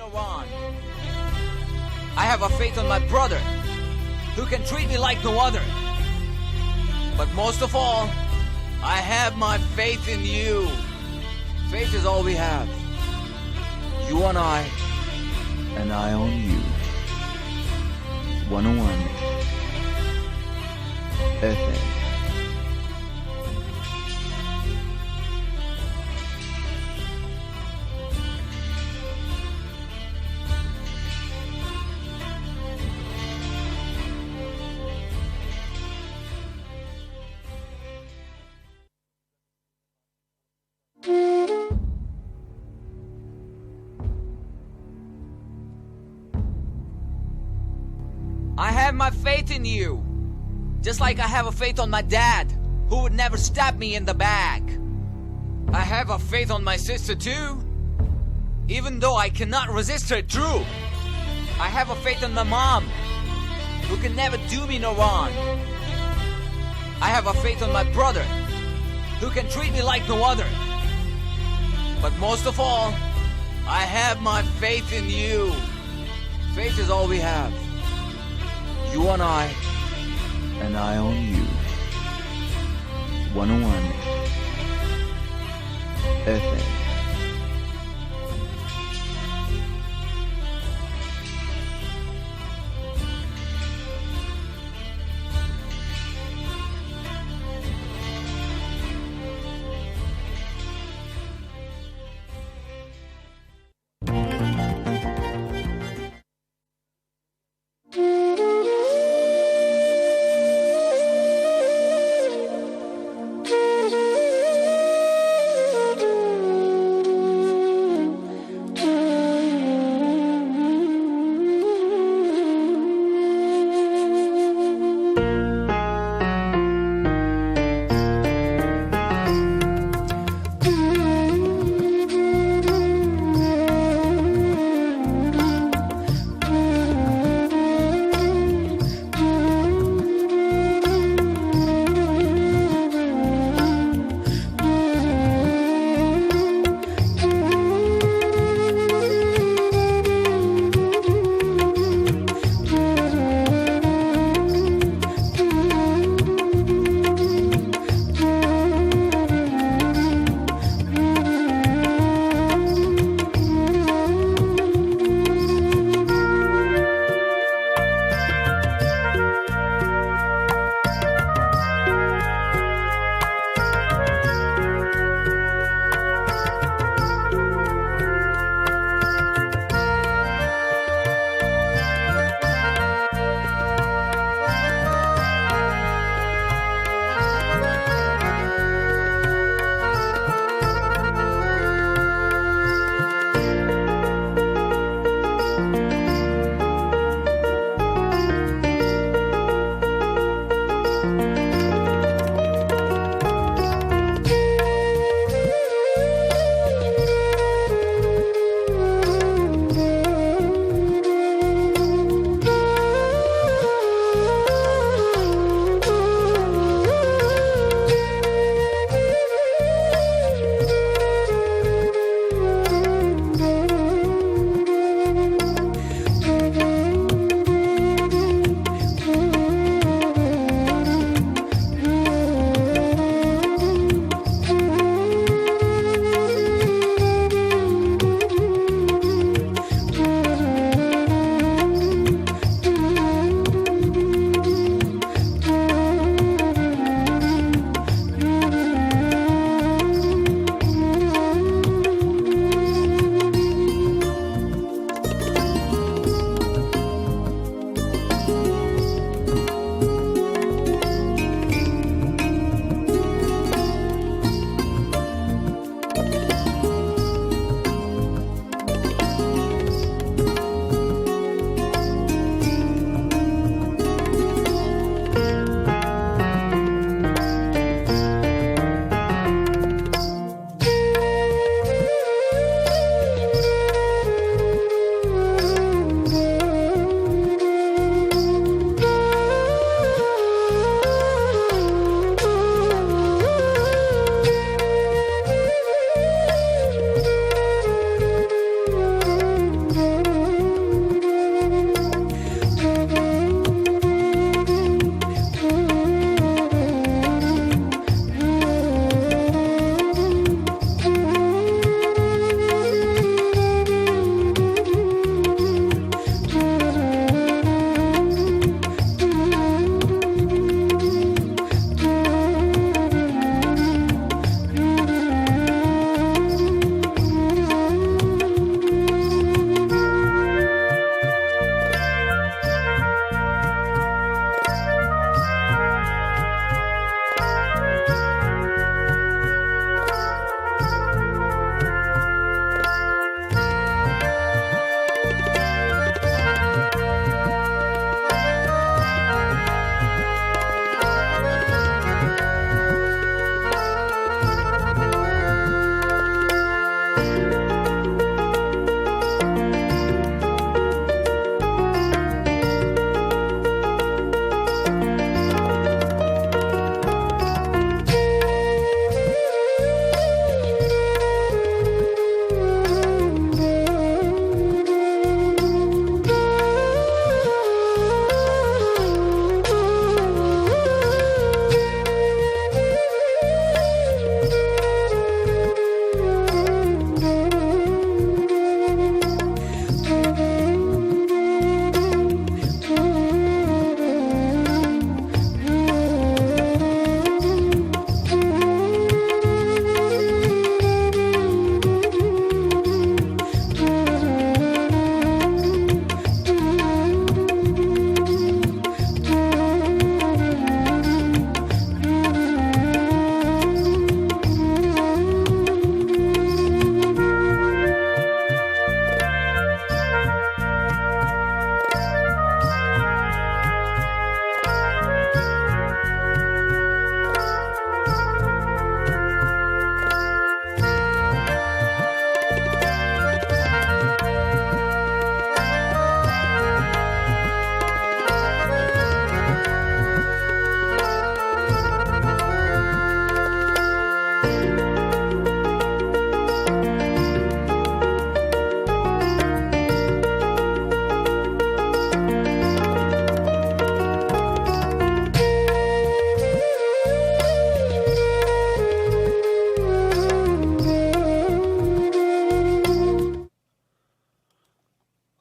no wrong. I have a faith on my brother, who can treat me like no other. But most of all, I have my faith in you. Faith is all we have. You on I, and I on you. 101 FM. I have my faith in you, just like I have a faith on my dad, who would never stab me in the back. I have a faith on my sister too, even though I cannot resist her true. I have a faith on my mom, who can never do me no wrong. I have a faith on my brother, who can treat me like no other. But most of all, I have my faith in you. Faith is all we have. You on I, and I on you. 101 FM.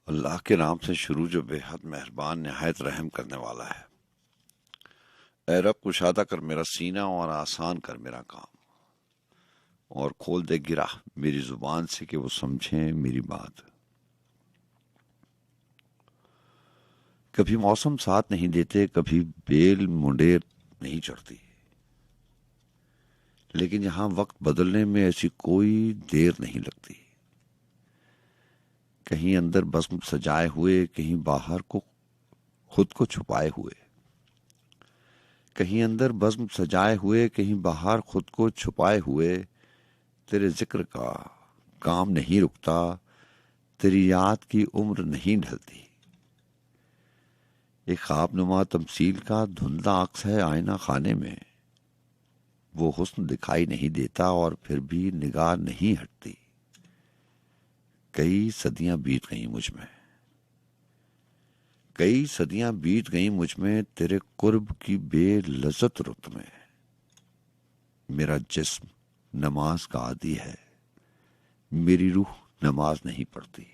अल्लाह के नाम से शुरू जो बेहद मेहरबान निहायत रहम करने वाला है। ऐ रब कुशादा कर मेरा सीना और आसान कर मेरा काम, और खोल दे गिरा मेरी जुबान से कि वो समझें मेरी बात। कभी मौसम साथ नहीं देते, कभी बेल मुंडेर नहीं चढ़ती, लेकिन यहां वक्त बदलने में ऐसी कोई देर नहीं लगती। कहीं अंदर बज़्म सजाए हुए, कहीं बाहर को खुद को छुपाए हुए, कहीं अंदर बज़्म सजाए हुए, कहीं बाहर खुद को छुपाए हुए, तेरे जिक्र का काम नहीं रुकता, तेरी याद की उम्र नहीं ढलती। एक ख्वाबनुमा तमसील का धुंधला अक्स है आईना खाने में, वो हुस्न दिखाई नहीं देता और फिर भी निगाह नहीं हटती। कई सदियां बीत गई मुझ में, कई सदियां बीत गई मुझ में, तेरे कुर्ब की बेलज़्ज़त रुत में। मेरा जिस्म नमाज का आदी है, मेरी रूह नमाज नहीं पढ़ती।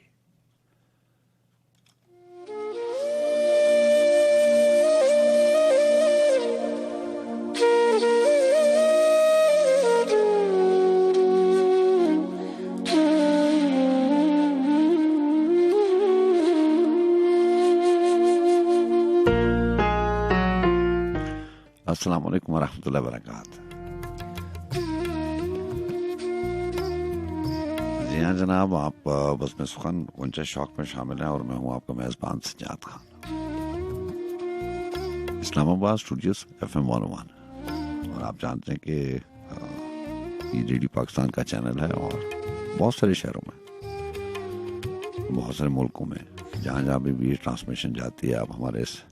अस्सलाम वालेकुम वरहमतुल्लाहि वबरकातुहू। जी हाँ जनाब, आप बस में सुखन गुंजा शौक में शामिल हैं और मैं हूँ आपका मेज़बान सज्जाद खान। इस्लामाबाद स्टूडियोज FM 101, और आप जानते हैं कि ये रेडियो पाकिस्तान का चैनल है और बहुत सारे शहरों में, बहुत सारे मुल्कों में जहाँ जहाँ भी ये ट्रांसमिशन जाती है, आप हमारे इस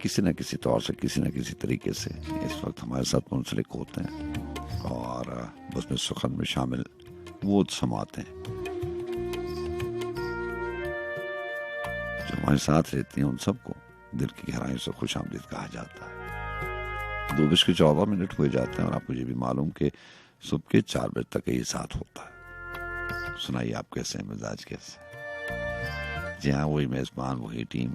किसी न किसी तौर से, किसी न किसी तरीके से इस वक्त हमारे साथ मुंसलिक होते हैं और बस में सुखन में शामिल वो समाते हैं जो हमारे साथ रहती हैं। उन सबको दिल की गहराई से खुश आमदीद कहा जाता है। 2:14 हुए जाते हैं और आपको ये भी मालूम कि सुबह के 4 बजे तक ये साथ होता है। सुनाइए आप कैसे हैं, मिजाज कैसे? जी हाँ, वही मेज़बान, वही टीम,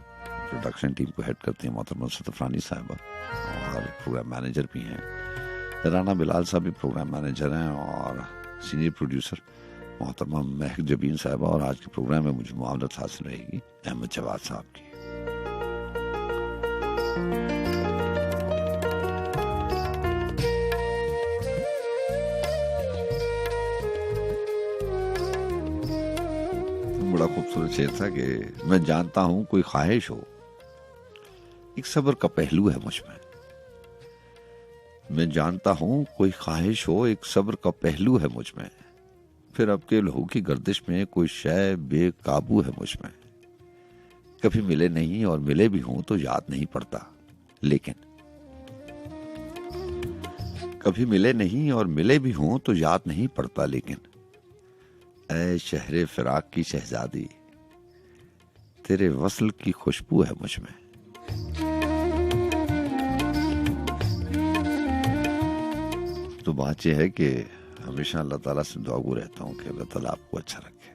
प्रोडक्शन टीम को हेड करती हैं मोहतरमा सतफरानी साहिबा, और प्रोग्राम मैनेजर भी हैं राना बिलाल साहब, भी प्रोग्राम मैनेजर हैं, और सीनियर प्रोड्यूसर मोहतरमा महक जबीन साहिबा। और आज के प्रोग्राम में मुझे मामलत हासिल रहेगी अहमद जवाद साहब की। बड़ा खूबसूरत शेर था कि मैं जानता हूं कोई ख्वाहिश हो, एक सब्र का पहलू है मुझ में। मैं जानता हूं कोई ख्वाहिश हो, एक सब्र का पहलू है मुझ में। फिर अब के लहू की गर्दिश में कोई शय बेकाबू है मुझ में। कभी मिले नहीं और मिले भी हूं तो याद नहीं पड़ता, लेकिन कभी मिले नहीं और मिले भी हूं तो याद नहीं पड़ता, लेकिन ऐ शहरे फिराक की शहजादी, तेरे वस्ल की खुशबू है मुझ में। तो बात यह है कि हमेशा अल्लाह ताला से दुआगो रहता हूँ कि अल्लाह ताला आपको अच्छा रखे।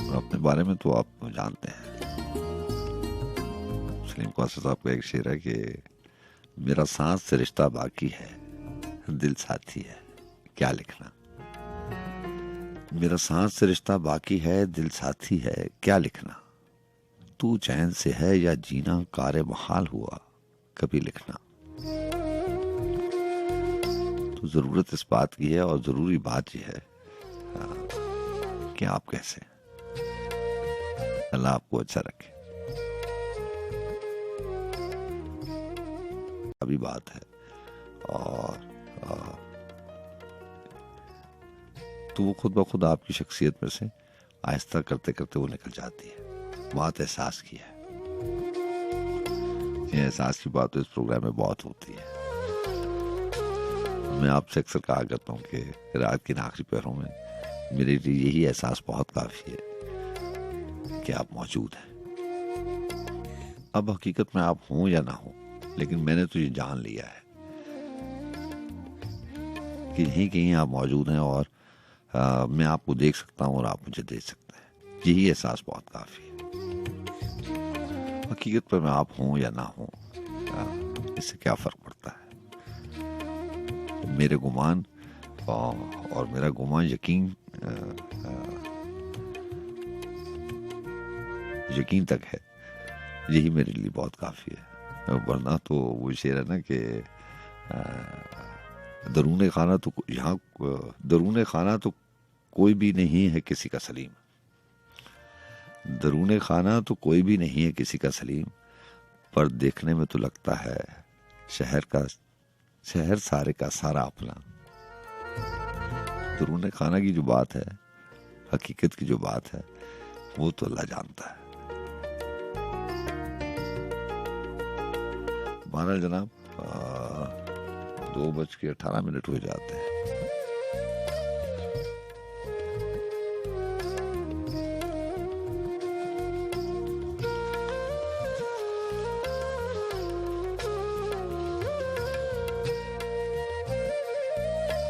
और अपने बारे में तो आप जानते हैं, सलीम क़ासिद साहब का एक शेर है कि मेरा सांस से रिश्ता बाकी है, दिल साथी है, क्या लिखना। मेरा सांस से रिश्ता बाकी है, दिल साथी है, क्या लिखना। तू चैन से है या जीना कारे बहाल हुआ, कभी लिखना। तो जरूरत इस बात की है और जरूरी बात यह है कि आप कैसे, अल्लाह आपको अच्छा रखे। अभी बात है और तो वो खुद ब खुद आपकी शख्सियत में से आहिस्ता करते करते वो निकल जाती है। बात एहसास की है, ये एहसास की बात तो इस प्रोग्राम में बहुत होती है। मैं आपसे अक्सर कहा करता हूँ कि रात के आखिरी पहरों में मेरे लिए यही एहसास बहुत काफी है कि आप मौजूद हैं। अब हकीकत में आप हों या ना हो, लेकिन मैंने तो ये जान लिया है कि यहीं कहीं आप मौजूद हैं और मैं आपको देख सकता हूँ और आप मुझे देख सकते हैं। यही एहसास बहुत काफ़ी है। हकीकत पर मैं आप हूँ या ना हूँ, इससे क्या फ़र्क पड़ता है। मेरे गुमान और मेरा गुमान यकीन तक है, यही मेरे लिए बहुत काफ़ी है। वरना तो वो शेर है ना कि दरूने खाना तो कोई भी नहीं है किसी का सलीम। दरूने खाना तो कोई भी नहीं है किसी का सलीम, पर देखने में तो लगता है शहर सारे का सारा अपना। दरूने खाना की जो बात है, हकीकत की जो बात है, वो तो अल्लाह जानता है। बहरहाल जनाब, 2:18 हो जाते हैं।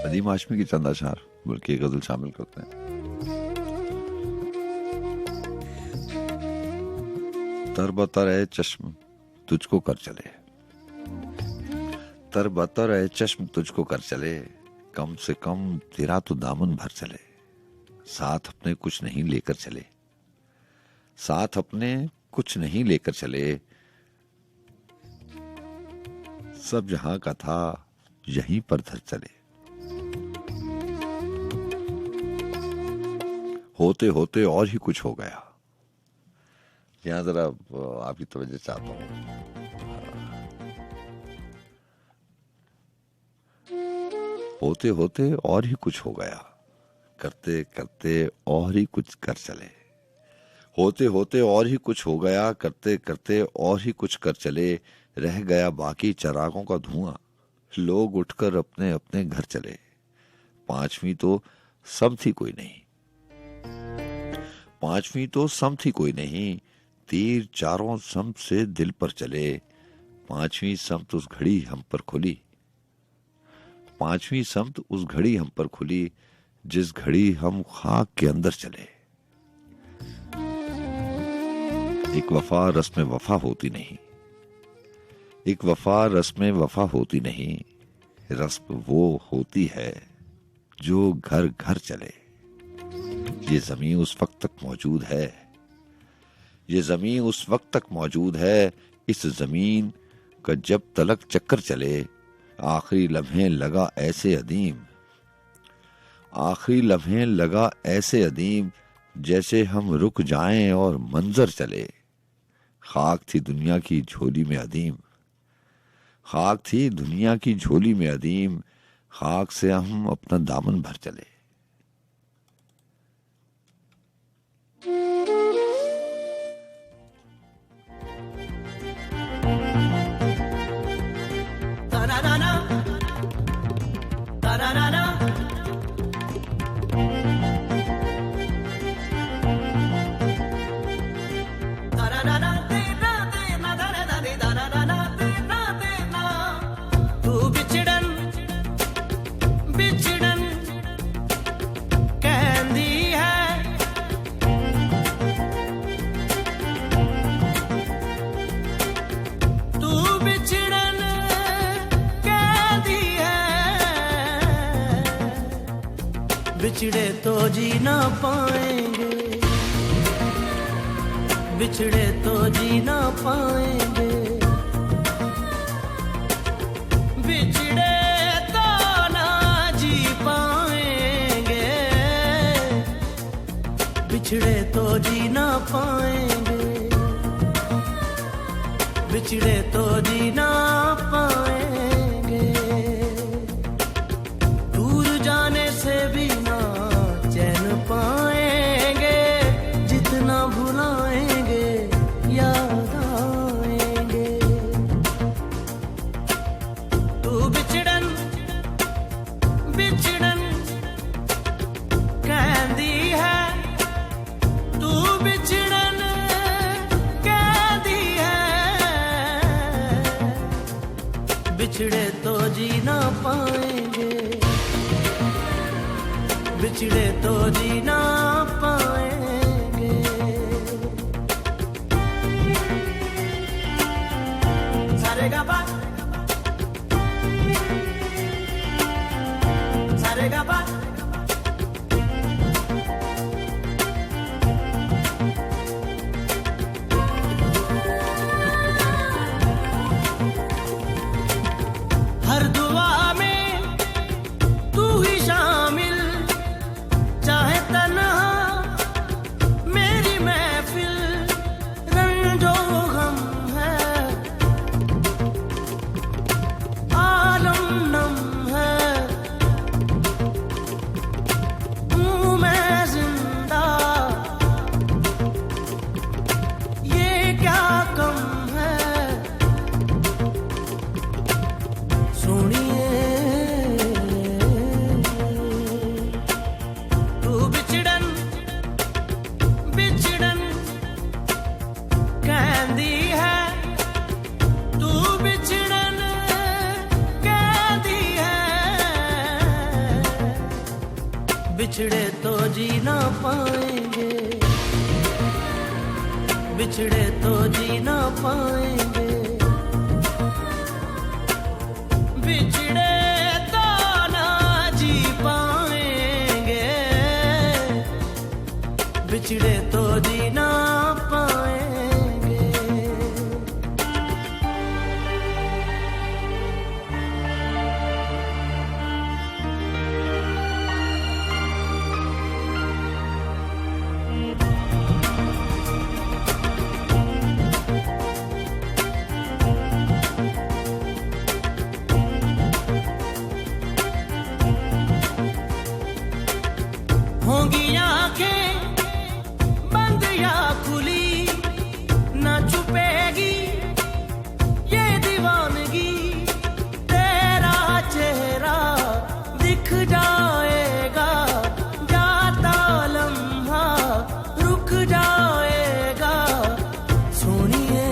नदीम हाशमी की चंद अशार बल्कि एक गजल शामिल करते हैं। तरबतर है चश्म तुझको कर चले, तरबतर है चश्म तुझको कर चले, कम से कम तेरा तो दामन भर चले। साथ अपने कुछ नहीं लेकर चले, साथ अपने कुछ नहीं लेकर चले। सब जहां का था यहीं पर धर चले। होते होते और ही कुछ हो गया। यहां जरा आपकी तवज्जो चाहता हूं। होते होते और ही कुछ हो गया, करते करते और ही कुछ कर चले। होते होते और ही कुछ हो गया, करते करते और ही कुछ कर चले। रह गया बाकी चरागों का धुआं, लोग उठकर अपने अपने घर चले। पांचवी तो सम थी कोई नहीं, पांचवी तो सम थी कोई नहीं। तीर चारों सम से दिल पर चले। पांचवी समत उस घड़ी हम पर खुली, पांचवी समत उस घड़ी हम पर खुली, जिस घड़ी हम खाक के अंदर चले। एक वफा रस्म वफा होती नहीं, एक वफा रस्म वफा होती नहीं। रस्म वो होती है जो घर घर चले। ये जमीन उस वक्त तक मौजूद है, ये जमीन उस वक्त तक मौजूद है। इस जमीन का जब तलक चक्कर चले। आखिरी लम्हे लगा ऐसे अदीम, आखिरी लम्हे लगा ऐसे अदीम, जैसे हम रुक जाएं और मंजर चले। खाक थी दुनिया की झोली में अदीम, खाक थी दुनिया की झोली में अदीम। खाक से हम अपना दामन भर चले। बिछड़े तो जी ना पाएंगे, बिछड़े तो जी ना पाएंगे, बिछड़े तो ना जी पाएंगे, बिछड़े तो जी ना पाएंगे, बिछड़े तो जी ना पाएंगे। दूर जाने से भी पाएंगे, जितना भुलाएंगे याद आएंगे। तू बिछड़न बिछड़न कहती है, तू बिछड़न कहती है। बिछड़े तो जी ना पाएंगे, बिछड़े तो जी ना पाएंगे। सारे गा पा सारे गा पा हर दुआ में तू ही शामिल, चाहे तन्हा मेरी महफिल, रंजो गम है आलम नम है, हूँ मैं जिंदा ये क्या कम है। सुनिए तू बिछड़न बिछड़न कहती है, तू बिछड़न कहती है, बिछड़े तो जी ना पाएंगे, बिछड़े तो जी ना पाएंगे, बिछड़े तो ना जी पाएंगे, बिछड़े तो जी ना पाएंगे। होंगी आंखें बंद या खुली, ना छुपेगी ये दीवानगी, तेरा चेहरा दिख जाएगा, जाता लम्हा रुक जाएगा। सुनिए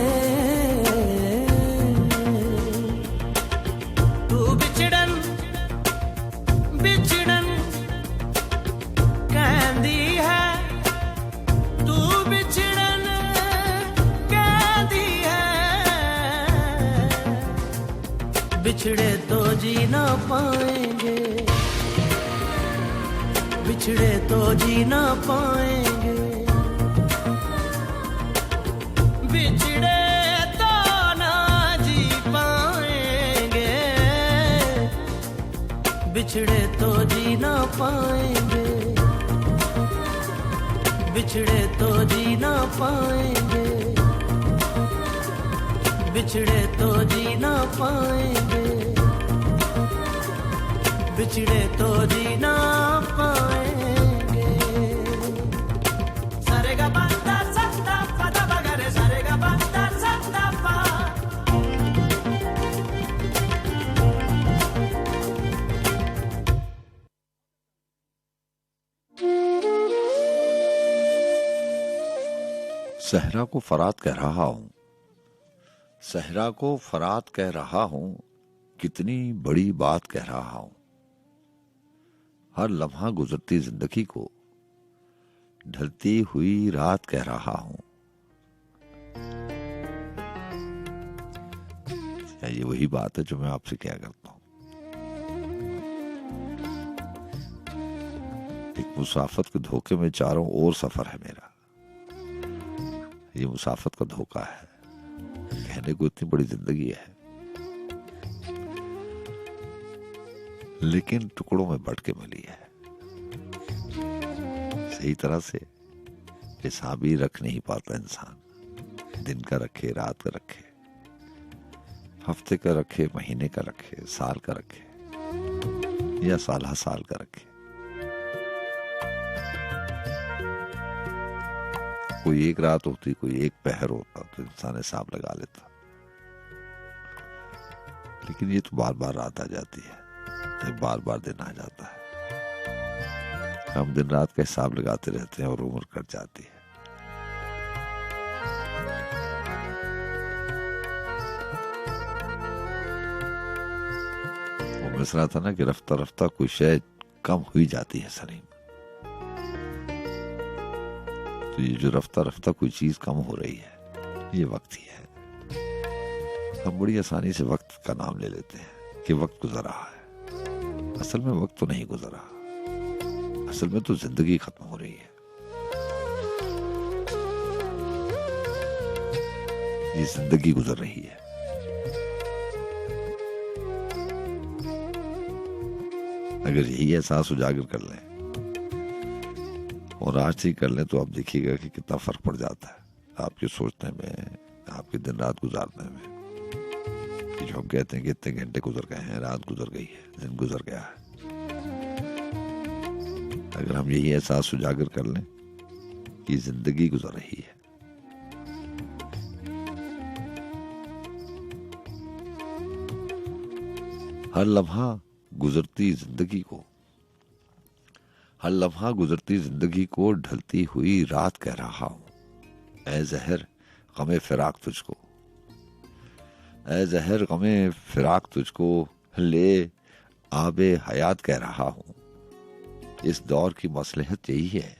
तू बिछड़न बिछड़न कहती है, तू बिछड़न कहती है, बिछड़े तो जी ना पाएंगे, बिछड़े तो जी ना पाएंगे, बिछड़े तो ना जी पाएंगे, बिछड़े तो जी ना पाएंगे, बिछड़े तो जी ना पाएंगे, बिछड़े तो जी ना पाएंगे, बिछड़े तो जी ना पाएंगे। सारे गा पा दा सा दा पा दा गा रे, सारे गा पा दा सा दा पा। सहरा को फरात कह रहा हूं, सहरा को फरात कह रहा हूं, कितनी बड़ी बात कह रहा हूं। हर लम्हा गुजरती जिंदगी को ढलती हुई रात कह रहा हूं। ये वही बात है जो मैं आपसे क्या करता हूं। एक मुसाफत के धोखे में चारों ओर सफर है मेरा। ये मुसाफत का धोखा है, कहने को इतनी बड़ी जिंदगी है, लेकिन टुकड़ों में बट के मिली है। सही तरह से हिसाब ही रख नहीं पाता इंसान। दिन का रखे, रात का रखे, हफ्ते का रखे, महीने का रखे, साल का रखे या साल साल का रखे। कोई एक रात होती, कोई एक पहर होता तो इंसान हिसाब लगा लेता, लेकिन ये तो बार बार रात आ जाती है, तो बार बार दिन आ जाता है। हम दिन रात का हिसाब लगाते रहते हैं और उम्र कट जाती है। वो मिसरा था ना कि रफ्ता रफ्ता कोई शय कम हुई जाती है सलीम। तो ये जो रफ्ता रफ्ता कोई चीज कम हो रही है, ये वक्त ही है। हम बड़ी आसानी से वक्त का नाम ले लेते हैं कि वक्त गुजर रहा है। असल में वक्त तो नहीं गुजरा, असल में तो जिंदगी खत्म हो रही है। ये जिंदगी गुजर रही है। अगर यही एहसास उजागर कर लें और आज से ही कर लें तो आप देखिएगा कि कितना फर्क पड़ जाता है आपके सोचने में, आपके दिन रात गुजारने में। कि जो हम कहते हैं कि इतने घंटे गुजर गए हैं, रात गुजर गई है, दिन गुजर गया है। अगर हम यही एहसास उजागर कर लें कि जिंदगी गुजर रही है, हर लम्हा गुजरती जिंदगी को, हर लम्हा गुजरती जिंदगी को ढलती हुई रात कह रहा हूं। ए जहर गमे फिराक तुझको, ए जहर गमे फिराक तुझको, ले आबे हयात कह रहा हूं। इस दौर की मसलहत यही है,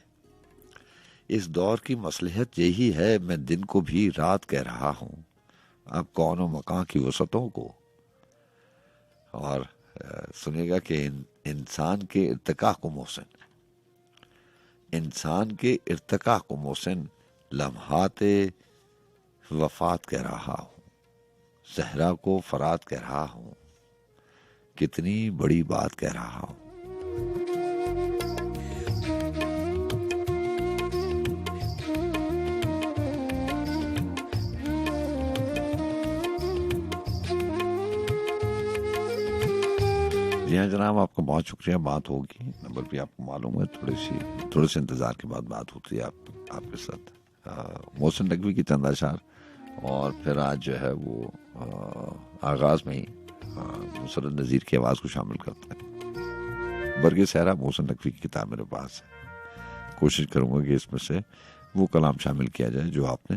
इस दौर की मसलहत यही है। मैं दिन को भी रात कह रहा हूं, अब कौन व मकां की वसतों को। और सुनिएगा कि इंसान के इर्तिका को मोहसिन, इंसान के इर्तिका को मोहसिन, लम्हाते वफात कह रहा हूं। सहरा को फरात कह रहा हूं, कितनी बड़ी बात कह रहा हूं। जी हाँ जनाब, आपका बहुत शुक्रिया। बात होगी, नंबर भी आपको मालूम है। थोड़े से इंतजार के बाद बात होती है आपके साथ। मोहसिन नकवी की चंद अशार, और फिर आज जो है वो आगाज में ही मुसरत नज़ीर की आवाज़ को शामिल करते हैं। बरगे सहरा मोहसिन नकवी की किताब मेरे पास है। कोशिश करूंगा कि इसमें से वो कलाम शामिल किया जाए जो आपने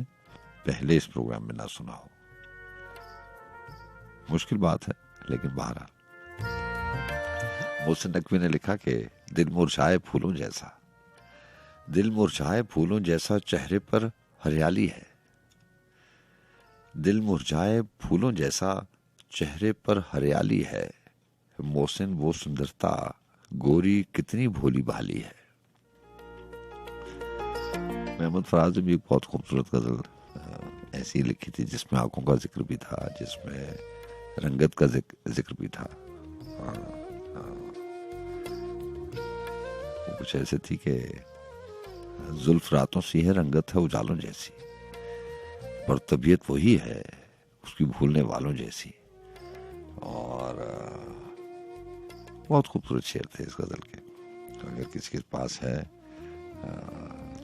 पहले इस प्रोग्राम में ना सुना हो। मुश्किल बात है, लेकिन बहरहाल मोहसिन नकवी ने लिखा कि दिल मुरझाए फूलों जैसा, दिल मुरझाए फूलों जैसा चेहरे पर हरियाली है। दिल मुरझाए फूलों जैसा चेहरे पर हरियाली है। मोहसिन वो सुंदरता गोरी कितनी भोली भाली है। महमूद फराज ने भी एक बहुत खूबसूरत गजल ऐसी लिखी थी जिसमें आंखों का जिक्र भी था, जिसमें रंगत का जिक्र भी था। कुछ ऐसे थी कि जुल्फ रातों सी है, रंगत है उजालों जैसी, पर तबीयत वही है उसकी भूलने वालों जैसी। और बहुत खूबसूरत शेर थे इस गजल के। अगर किसी के पास है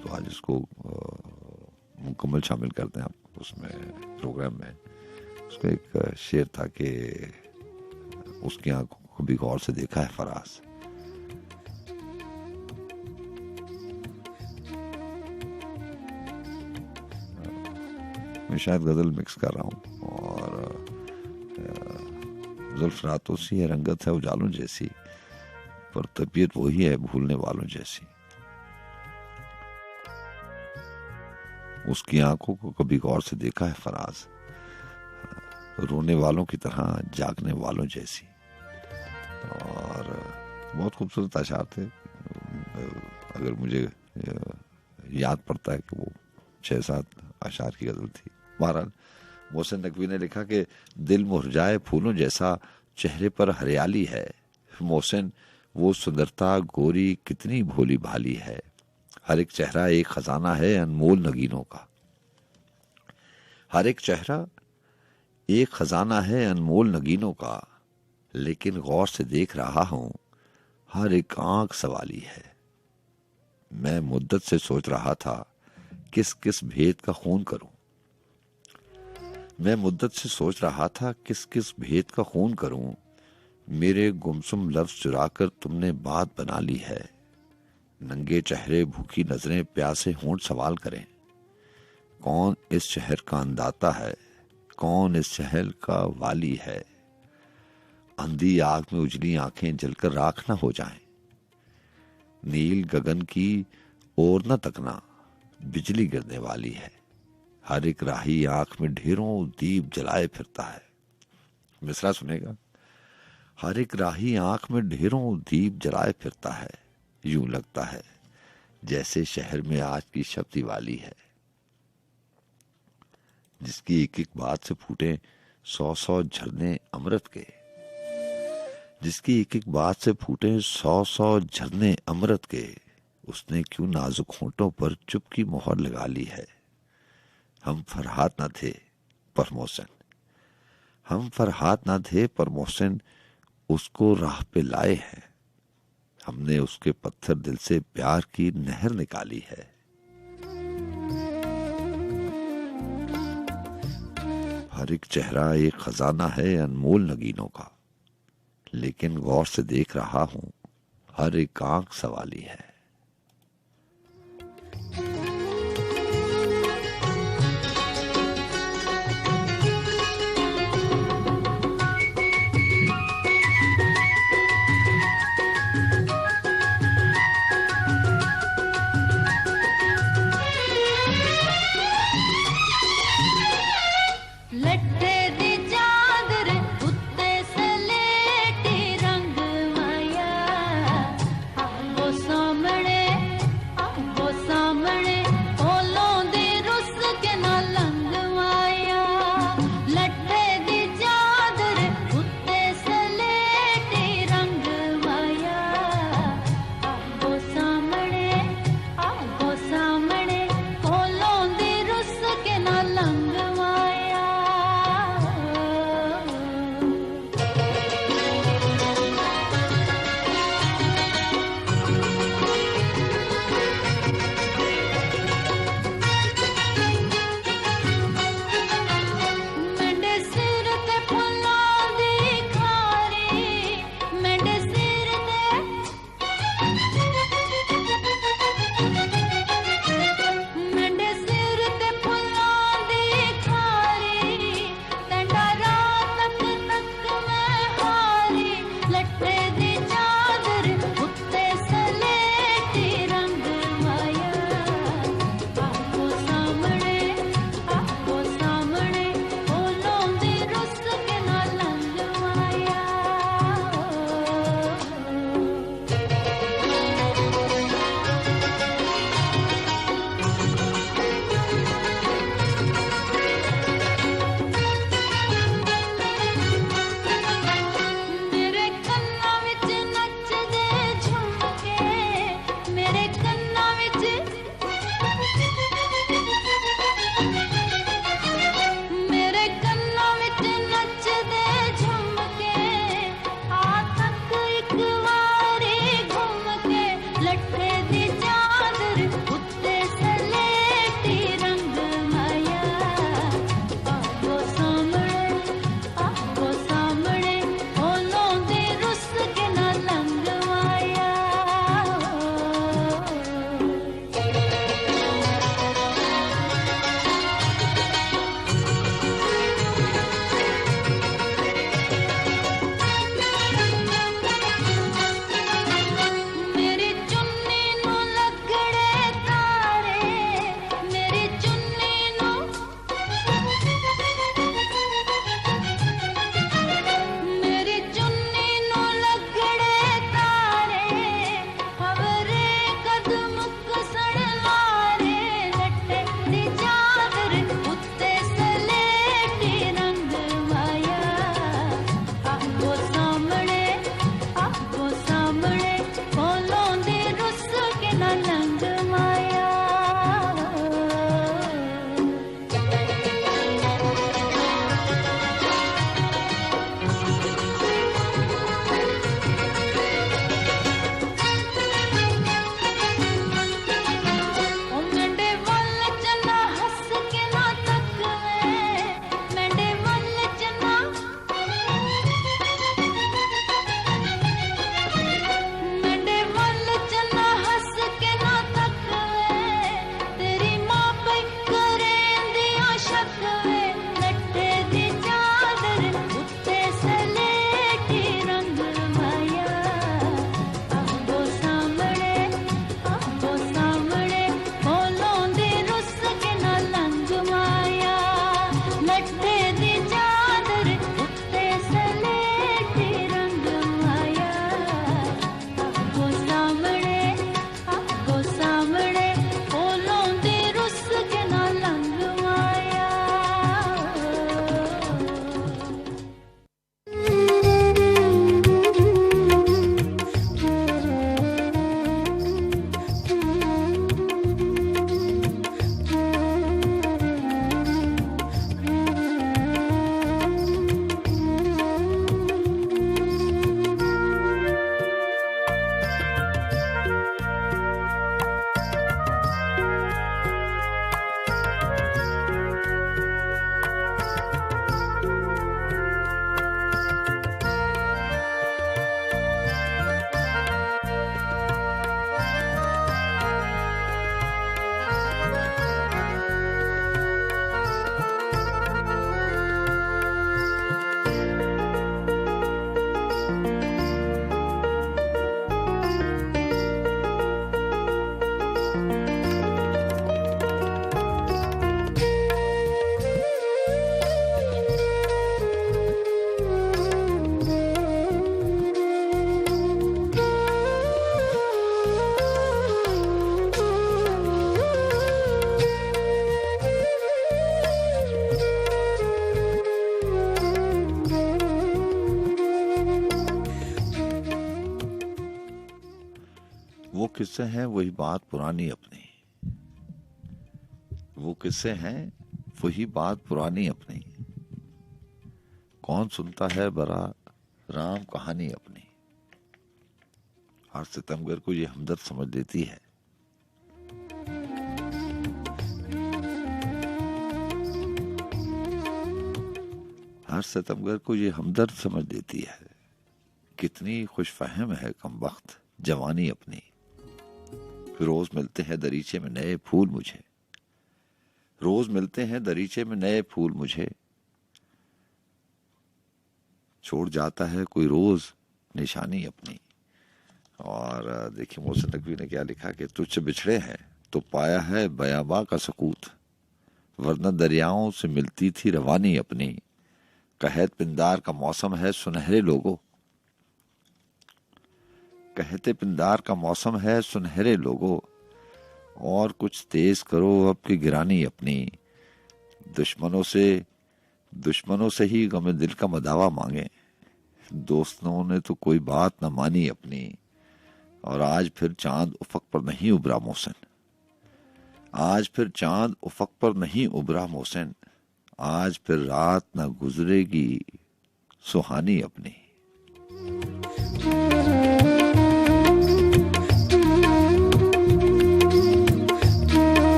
तो आज इसको मुकम्मल शामिल करते हैं आप उसमें प्रोग्राम में। उसका एक शेर था कि उसकी आंखों को भी गौर से देखा है फराज। मैं शायद गजल मिक्स कर रहा हूँ। और जुल्फ रातों सी है, रंगत है उजालों जैसी, पर तबीयत वही है भूलने वालों जैसी। उसकी आंखों को कभी गौर से देखा है फराज, रोने वालों की तरह जागने वालों जैसी। और बहुत खूबसूरत अशार थे। अगर मुझे याद पड़ता है कि वो 6-7 अशार की गजल थी। बहरहाल मोहसिन नकवी ने लिखा कि दिल मुरझाए फूलों जैसा चेहरे पर हरियाली है। मोहसिन वो सुंदरता गोरी कितनी भोली भाली है। हर एक चेहरा एक खजाना है अनमोल नगीनों का। हर एक चेहरा एक खजाना है अनमोल नगीनों का, लेकिन गौर से देख रहा हूं हर एक आंख सवाली है। मैं मुद्दत से सोच रहा था किस किस भेद का खून करूं। मैं मुद्दत से सोच रहा था किस किस भेद का खून करूं। मेरे गुमसुम लफ्ज चुराकर तुमने बात बना ली है। नंगे चेहरे भूखी नजरें प्यासे होंठ सवाल करें। कौन इस शहर का अंदाता है, कौन इस शहर का वाली है। अंधी आग में उजली आंखें जलकर राख न हो जाएं। नील गगन की ओर न तकना, बिजली गिरने वाली है। हर एक राही आंख में ढेरों दीप जलाए फिरता है। मिसरा सुनेगा। हर एक राही आंख में ढेरों दीप जलाए फिरता है। यूं लगता है जैसे शहर में आज की शब दिवाली है। जिसकी एक एक बात से फूटे 100-100 झरने अमृत के। जिसकी एक एक बात से फूटे 100-100 झरने अमृत के। उसने क्यों नाजुक होंठों पर चुप की मोहर लगा ली है। हम फरहाद न थे पर मोहसिन। हम फरहाद न थे पर मोहसिन उसको राह पे लाए हैं। हमने उसके पत्थर दिल से प्यार की नहर निकाली है। हर एक चेहरा एक खजाना है अनमोल नगीनों का। लेकिन गौर से देख रहा हूं हर एक आंख सवाली है। लट्ठे दी चादर उत्ते सलेटी रंग माया वो सोम वो किस्से हैं वही बात पुरानी अपनी, वो किस्से हैं वही बात पुरानी अपनी, कौन सुनता है बरा राम कहानी अपनी। हर सितमगर को ये हमदर्द समझ लेती है। हर सितमगर को ये हमदर्द समझ लेती है, कितनी खुशफहम है कमबख्त जवानी अपनी। रोज मिलते हैं दरीचे में नए फूल मुझे, रोज मिलते हैं दरीचे में नए फूल मुझे, छोड़ जाता है कोई रोज निशानी अपनी। और देखिए मोहसिन नकवी ने क्या लिखा कि तुझसे बिछड़े हैं तो पाया है बयाबा का सकूत, वरना दरियाओं से मिलती थी रवानी अपनी। कहत पिंदार का मौसम है सुनहरे लोगों, कहते पिंदार का मौसम है सुनहरे लोगों, और कुछ तेज करो अब की गिरानी अपनी। दुश्मनों से ही गमे दिल का मदावा मांगे, दोस्तों ने तो कोई बात न मानी अपनी। और आज फिर चांद उफक पर नहीं उभरा मोहसिन, आज फिर चांद उफक पर नहीं उभरा मोहसिन, आज फिर रात न गुजरेगी सुहानी अपनी।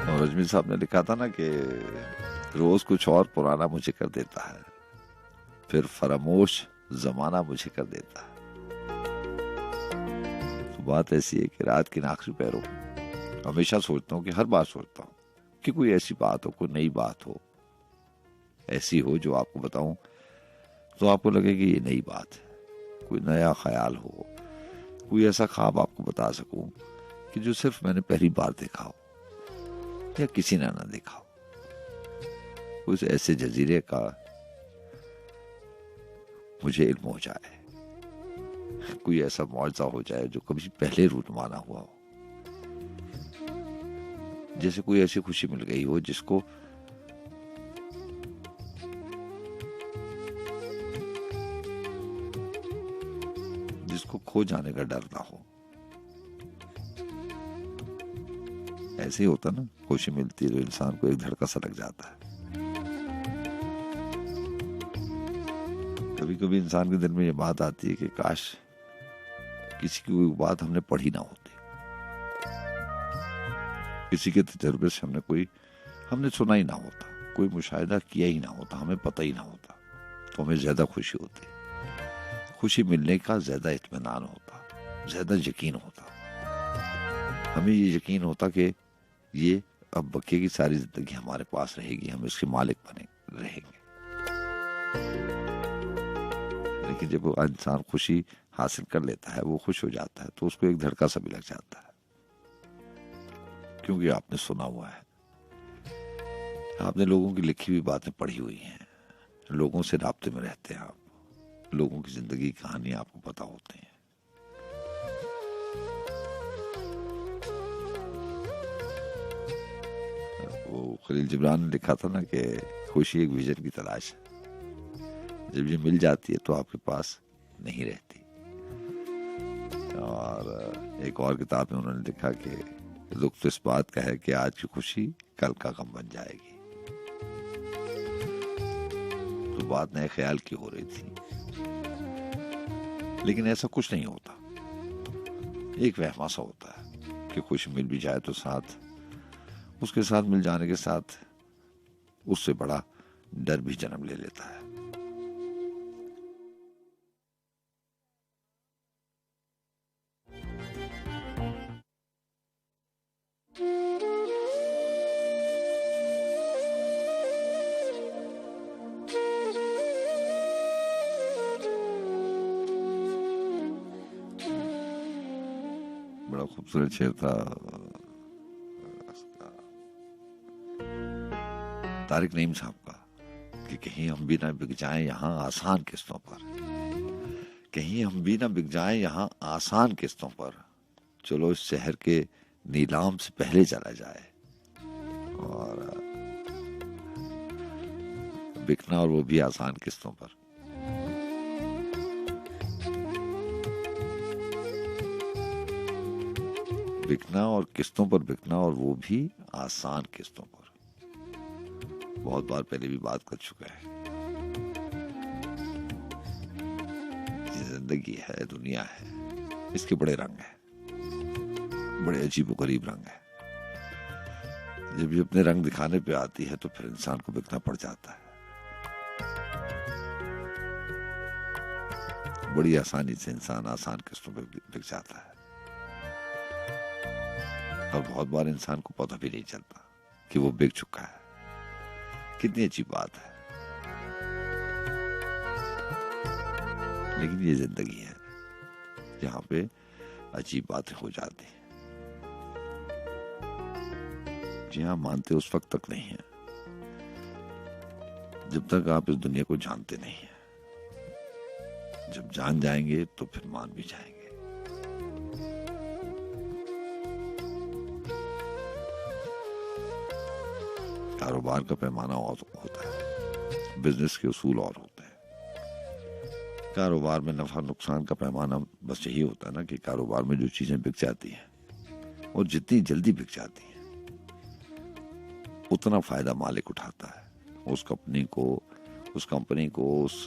और अजमेर साहब ने लिखा था ना कि रोज कुछ और पुराना मुझे कर देता है, फिर फरामोश जमाना मुझे कर देता है। तो बात ऐसी है कि रात की नाखी पैरों हमेशा सोचता हूँ कि हर बार सोचता हूँ कि कोई ऐसी बात हो, कोई नई बात हो, ऐसी हो जो आपको बताऊं तो आपको लगे कि ये नई बात है। कोई नया ख्याल हो, कोई ऐसा ख्वाब आपको बता सकूं कि जो सिर्फ मैंने पहली बार देखा हो या किसी ने ना देखा हो। उस ऐसे जजीरे का मुझे इल्म हो जाए, कोई ऐसा मौजज़ा हो जाए जो कभी पहले रूनुमा ना हुआ हो। जैसे कोई ऐसी खुशी मिल गई हो जिसको खो जाने का डर ना हो। ऐसे ही होता ना, खुशी मिलती है तो इंसान को एक धड़का सा लग जाता है। कभी कभी इंसान के दिल में ये बात आती है कि काश किसी की कोई बात हमने पढ़ी ना होती, किसी के तजुर्बे से हमने सुना ही ना होता, कोई मुशाहिदा किया ही ना होता, हमें पता ही ना होता, तो हमें ज्यादा खुशी होती। खुशी मिलने का ज्यादा इत्मीनान होता, ज्यादा यकीन होता। हमें ये यकीन होता कि ये अब बके की सारी जिंदगी हमारे पास रहेगी, हम इसके मालिक बने रहेंगे। लेकिन जब वो इंसान खुशी हासिल कर लेता है, वो खुश हो जाता है, तो उसको एक धड़का सा भी लग जाता है, क्योंकि आपने सुना हुआ है, आपने लोगों की लिखी हुई बातें पढ़ी हुई हैं, लोगों से राब्ते में रहते हैं आप, लोगों की जिंदगी की कहानी आपको पता होती है। वो खलील जिब्रान ने लिखा था ना कि खुशी एक विजन की तलाश है, जब ये मिल जाती है तो आपके पास नहीं रहती। और एक और किताब में उन्होंने लिखा कि दुख तो इस बात का है कि आज की खुशी कल का गम बन जाएगी। तो बात नए ख्याल की हो रही थी, लेकिन ऐसा कुछ नहीं होता। एक वहमा सा होता है कि खुशी मिल भी जाए तो उसके साथ मिल जाने के साथ उससे बड़ा डर भी जन्म ले लेता है। बड़ा खूबसूरत शेर था, तारिक नईम साहब का कि कहीं हम भी ना बिक जाएं यहाँ आसान किस्तों पर, कहीं हम भी ना बिक जाएं यहाँ आसान किस्तों पर, चलो इस शहर के नीलाम से पहले चला जाए। और बिकना और वो भी आसान किस्तों पर। बिकना और किस्तों पर बिकना और वो भी आसान किस्तों पर। बहुत बार पहले भी बात कर चुका है। ये जिंदगी है, दुनिया है, इसके बड़े रंग हैं, बड़े अजीब गरीब रंग हैं। जब ये अपने रंग दिखाने पे आती है तो फिर इंसान को बिकना पड़ जाता है। बड़ी आसानी से इंसान आसान किस्तों पे बिक जाता है और बहुत बार इंसान को पता भी नहीं चलता कि वो बिक चुका है। कितनी अच्छी बात है, लेकिन ये जिंदगी है जहां पे अजीब बातें हो जाती हैं। जी हाँ, मानते उस वक्त तक नहीं है जब तक आप इस दुनिया को जानते नहीं है। जब जान जाएंगे तो फिर मान भी जाएंगे। कारोबार का पैमाना और होता है, बिजनेस के उसूल और होते हैं। कारोबार में नफा नुकसान का पैमाना बस यही होता है ना कि कारोबार में जो चीजें बिक जाती हैं और जितनी जल्दी बिक जाती हैं उतना फायदा मालिक उठाता है। उस कंपनी को, उस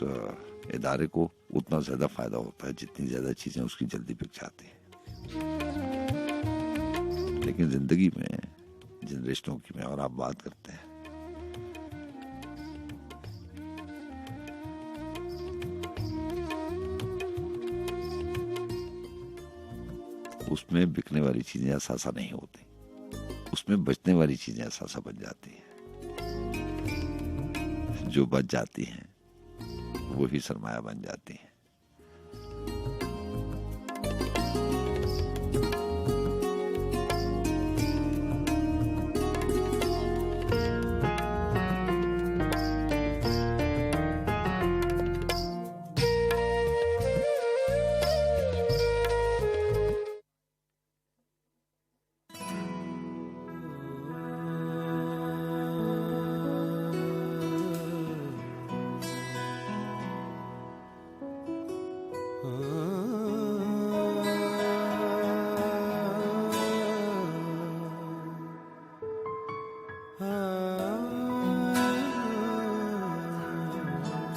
इदारे को उतना ज्यादा फायदा होता है जितनी ज्यादा चीजें उसकी जल्दी बिक जाती हैं। लेकिन जिंदगी में जिन रिश्तों की मैं और आप बात करते हैं, उसमें बिकने वाली चीजें असासा नहीं होती, उसमें बचने वाली चीजें असासा बन जाती हैं। जो बच जाती हैं वो ही सरमाया बन जाती हैं।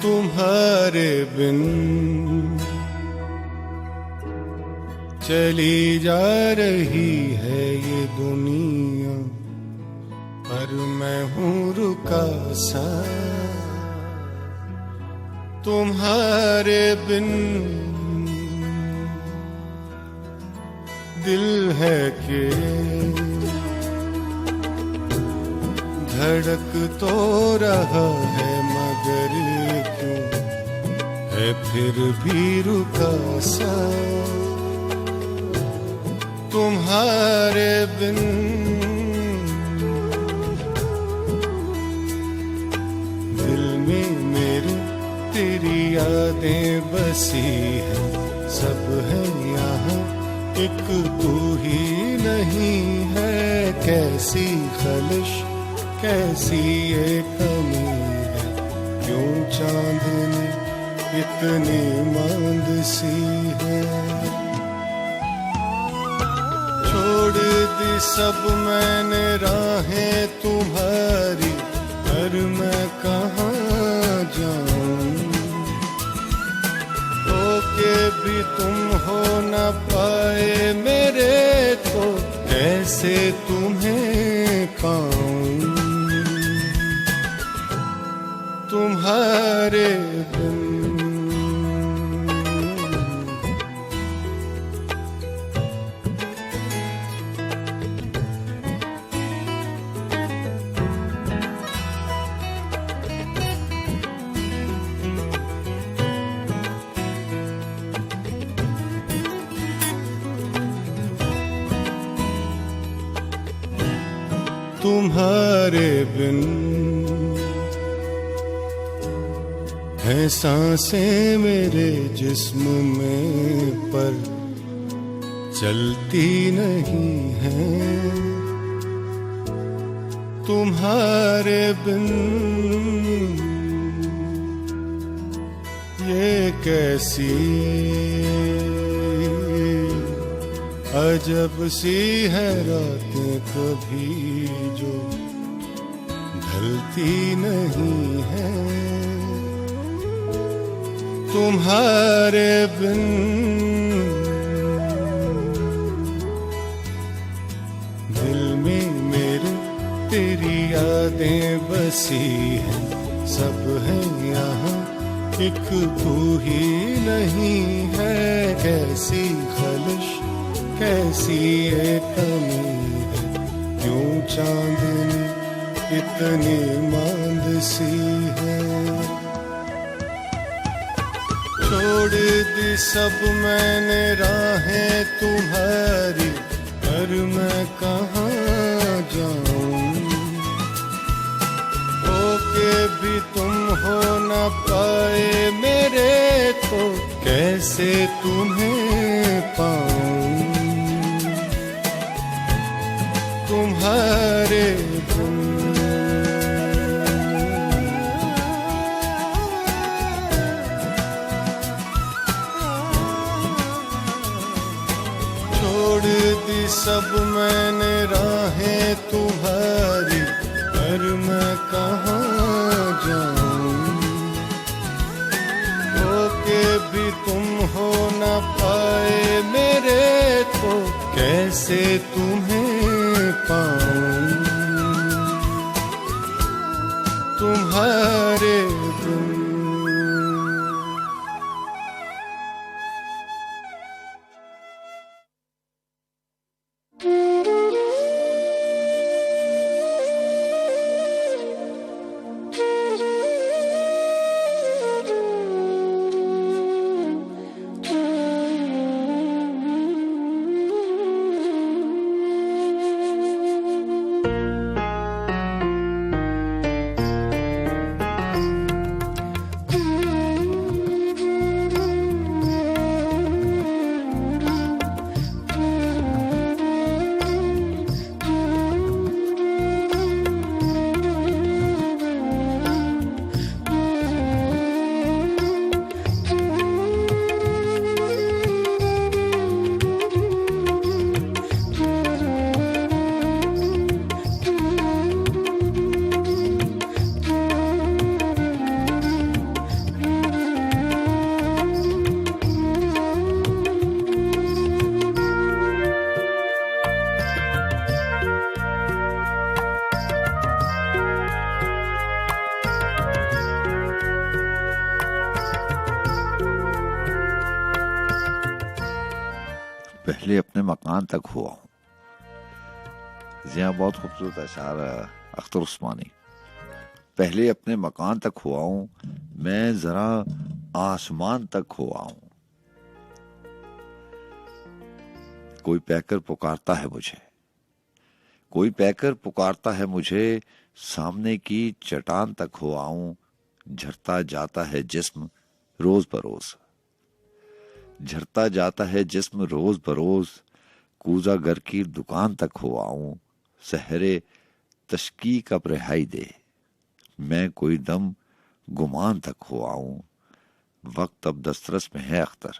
तुम्हारे बिन चली जा रही है ये दुनिया, पर मैं हूँ रुका सा। तुम्हारे बिन दिल है कि धड़क तो रहा है, मगर क्यों है फिर भी रुका सा। तुम्हारे बिन दिल में मेरे तेरी यादें बसी है, सब है यहाँ एक तू ही नहीं है। कैसी खलिश कैसी ये कमी है, क्यों चांदनी इतनी मांद सी है। छोड़ दी सब मैंने राहें तुम्हारी, पर मैं कहाँ जाऊं। तो के भी तुम हो न पाए मेरे, तो कैसे तुम्हें पाऊं। तुम्हारे बिन तुम्हारे बिन हैं सांसें मेरे जिस्म में पर चलती नहीं हैं तुम्हारे बिन ये कैसी अजब सी है रातें कभी जो ढलती नहीं है तुम्हारे बिन दिल में मेरे तेरी यादें बसी हैं सब है यहाँ एक तू ही नहीं है कैसी खलिश कैसी ये कमी है क्यों चांदनी इतनी मांद सी है छोड़ दी सब मैंने राहें तुम्हारी पर मैं कहाँ जाऊं होके भी तुम हो न पाए मेरे तो कैसे तुम्हें पाऊं तुम्हारे बिन छोड़ दी सब मैंने राहें तुम्हारी पर मैं कहाँ जाऊं होके भी तुम हो न पाए मेरे तो कैसे तुम्हें पाऊं तुम्हारे बिन पहले अपने मकान तक हुआ हूँ। यहाँ बहुत खूबसूरत अशार अख्तर उस्मानी। पहले अपने मकान तक हुआ हूँ, मैं जरा आसमान तक हुआ हूँ। कोई पैकर पुकारता है मुझे, कोई पैकर पुकारता है मुझे, सामने की चट्टान तक हुआ हूँ। झरता जाता है जिस्म रोज बरोज, झरता जाता है जिस्म रोज बरोज। कूजा घर की दुकान तक हुआ हूँ, सहरे तशकी का रिहाई दे। मैं कोई दम गुमान तक हुआ हूँ। वक्त अब दस्तरस में है अख्तर,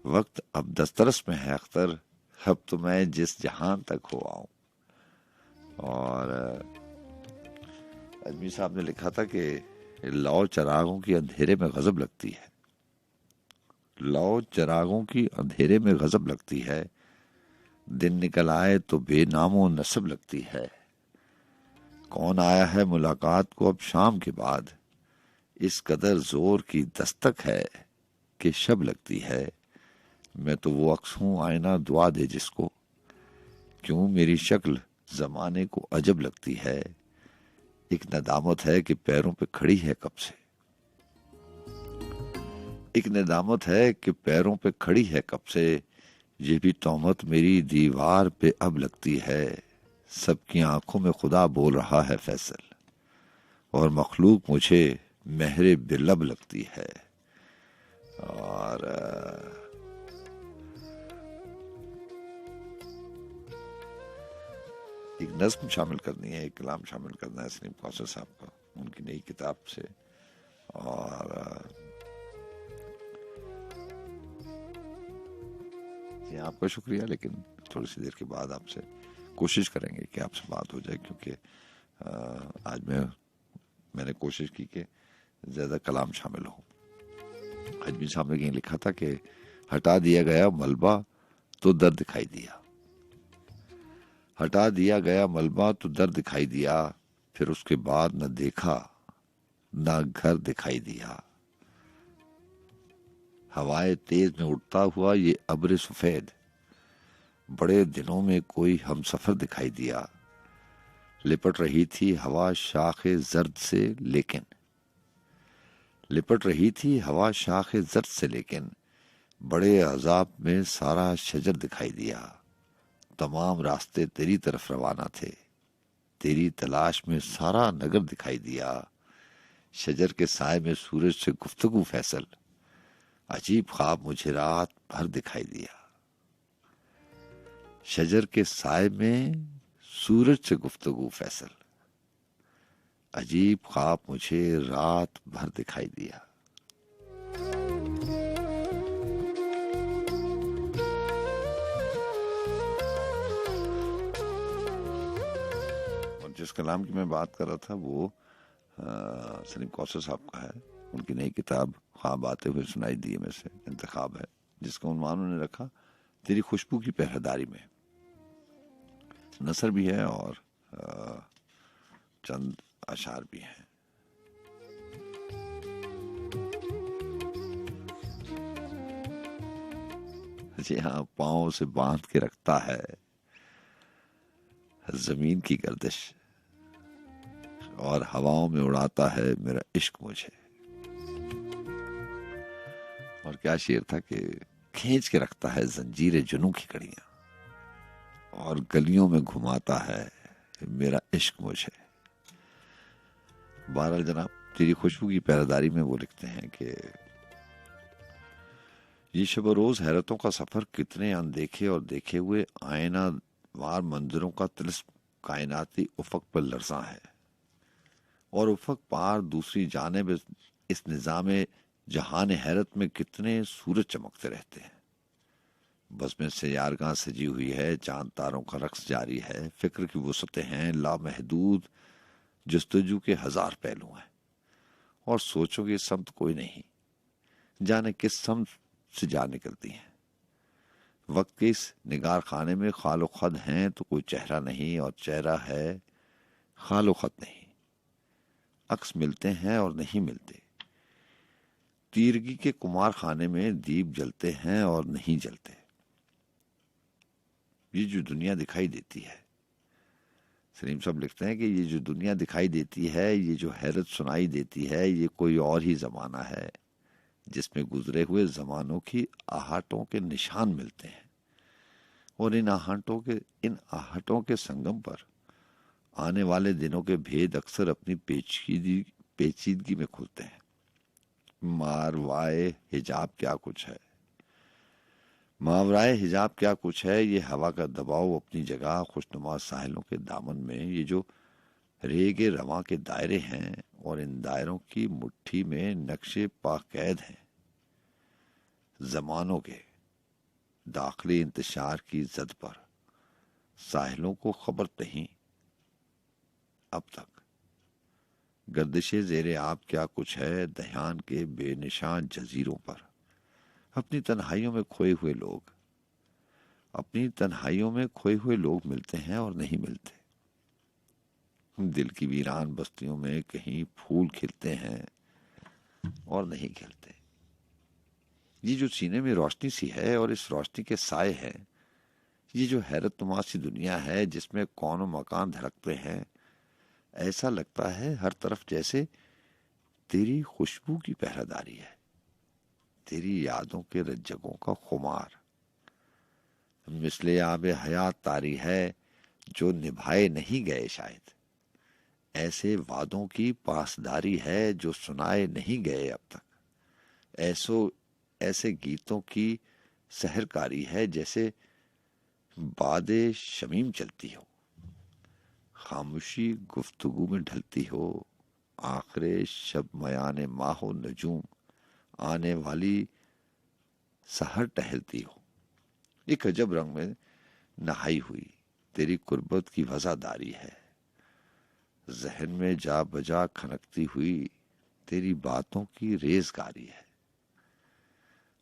वक्त अब दस्तरस में है अख्तर। अब तो मैं जिस जहान तक हुआ हूँ। और अजमी साहब ने लिखा था कि लौ चरागों की अंधेरे में गजब लगती है, लौ चरागों की अंधेरे में गजब लगती है। दिन निकल आए तो बेनामो नसब लगती है। कौन आया है मुलाकात को अब शाम के बाद, इस कदर जोर की दस्तक है कि शब लगती है। मैं तो वो अक्स हूँ आईना दुआ दे जिसको, क्यों मेरी शक्ल जमाने को अजब लगती है। एक नदामत है कि पैरों पे खड़ी है कब से, एक नदामत है कि पैरों पे खड़ी है कब से। ये भी तोहमत मेरी दीवार पे अब लगती है। सबकी आंखों में खुदा बोल रहा है फैसल, और मखलूक मुझे महरे बिरलब लगती है। और एक नज्म शामिल करनी है, एक कलाम शामिल करना है सलीम कौसर साहब का उनकी नई किताब से। और ये आपका शुक्रिया, लेकिन थोड़ी सी देर के बाद आपसे कोशिश करेंगे कि आपसे बात हो जाए, क्योंकि आज मैंने कोशिश की कि ज्यादा कलाम शामिल हो। अजमी साहब ने कहीं लिखा था कि हटा दिया गया मलबा तो दर्द दिखाई दिया, हटा दिया गया मलबा तो दर्द दिखाई दिया, फिर उसके बाद न देखा न घर दिखाई दिया। हवाए तेज में उड़ता हुआ ये अब्र सफेद, बड़े दिनों में कोई हम सफर दिखाई दिया। लिपट रही थी हवा शाखे जर्द से लेकिन, लिपट रही थी हवा शाखे जर्द से लेकिन, बड़े अजाब में सारा शजर दिखाई दिया। तमाम रास्ते तेरी तरफ रवाना थे, तेरी तलाश में सारा नगर दिखाई दिया। शजर के साए में सूरज से गुफ्तगू फैसल, अजीब ख्वाब मुझे रात भर दिखाई दिया। शजर के साए में सूरज से गुफ्तगू फैसल, अजीब ख्वाब मुझे रात भर दिखाई दिया। और जिस कलाम की मैं बात कर रहा था वो सलीम कौसर साहब का है। उनकी नई किताब ख्वाब आते हुए सुनाई दिए में से इंतखाब है, जिसका उन्वान उन्होंने रखा तेरी खुशबू की पहरेदारी में। नसर भी है और चंद अशार भी हैं। जी हाँ, पांव से बांध के रखता है जमीन की गर्दिश, और हवाओं में उड़ाता है मेरा इश्क मुझे। और क्या शेर था कि खींच के रखता है जंजीरे जुनूं की कड़ियां, और गलियों में घुमाता है मेरा इश्क मुझे। बहरहाल जनाब, तेरी खुशबू की पहरेदारी में वो लिखते हैं कि ये शब रोज हैरतों का सफर, कितने अनदेखे और देखे हुए आईना वार मंजरों का तिलिस्म कायनाती उफक पर लरसा है, और उफक पार दूसरी जानिब इस निजामे जहान हैरत में कितने सूरज चमकते रहते हैं। बस में से यारगां सजी हुई है, चांद तारों का रक्स जारी है, फिक्र की वुसअतें हैं लामहदूद, जस्तजू के हजार पहलू हैं, और सोचो कि समत कोई नहीं, जाने किस समत से जा निकलती हैं। वक्त के इस निगार खाने में खालो खद हैं तो कोई चेहरा नहीं, और चेहरा है खालो खद नहीं। अक्स मिलते हैं और नहीं मिलते, तीरगी के कुमार खाने में दीप जलते हैं और नहीं जलते। ये जो दुनिया दिखाई देती है, सलीम साहब लिखते हैं कि ये जो दुनिया दिखाई देती है, ये जो हैरत सुनाई देती है, ये कोई और ही जमाना है जिसमें गुजरे हुए जमानों की आहटों के निशान मिलते हैं, और इन आहटों के संगम पर आने वाले दिनों के भेद अक्सर अपनी पेचीदगी में खुलते हैं। मारवाए हिजाब क्या कुछ है, मावराए हिजाब क्या कुछ है, ये हवा का दबाव अपनी जगह खुशनुमा साहिलों के दामन में, ये जो रेगे रवां के दायरे हैं, और इन दायरों की मुट्ठी में नक्शे पाकैद हैं जमानों के दाखिली इंतशार की जद पर। साहिलों को खबर नहीं अब तक, गर्दिशे ज़ेरे आब क्या कुछ है दहान के बेनिशान जजीरों पर। अपनी तन्हाइयों में खोए हुए लोग, अपनी तन्हाइयों में खोए हुए लोग मिलते हैं और नहीं मिलते। दिल की वीरान बस्तियों में कहीं फूल खिलते हैं और नहीं खिलते। ये जो सीने में रोशनी सी है और इस रोशनी के साए हैं, ये जो हैरत नुमासी दुनिया है जिसमें कौन मकान धड़कते हैं, ऐसा लगता है हर तरफ जैसे तेरी खुशबू की पहरेदारी है, तेरी यादों के रज्जकों का खुमार। मिसले आब हयात तारी है जो निभाए नहीं गए शायद, ऐसे वादों की पासदारी है जो सुनाए नहीं गए अब तक। ऐसे गीतों की सहरकारी है जैसे बादे शमीम चलती हो, खामोशी गुफ्तगू में ढलती हो, आखिरे शब मयाने माहो नजूम, आने वाली सहर टहलती हो। एक अजब रंग में नहाई हुई तेरी कुर्बत की वज़ादारी है, जहन में जा बजा खनकती हुई तेरी बातों की रेजगारी है।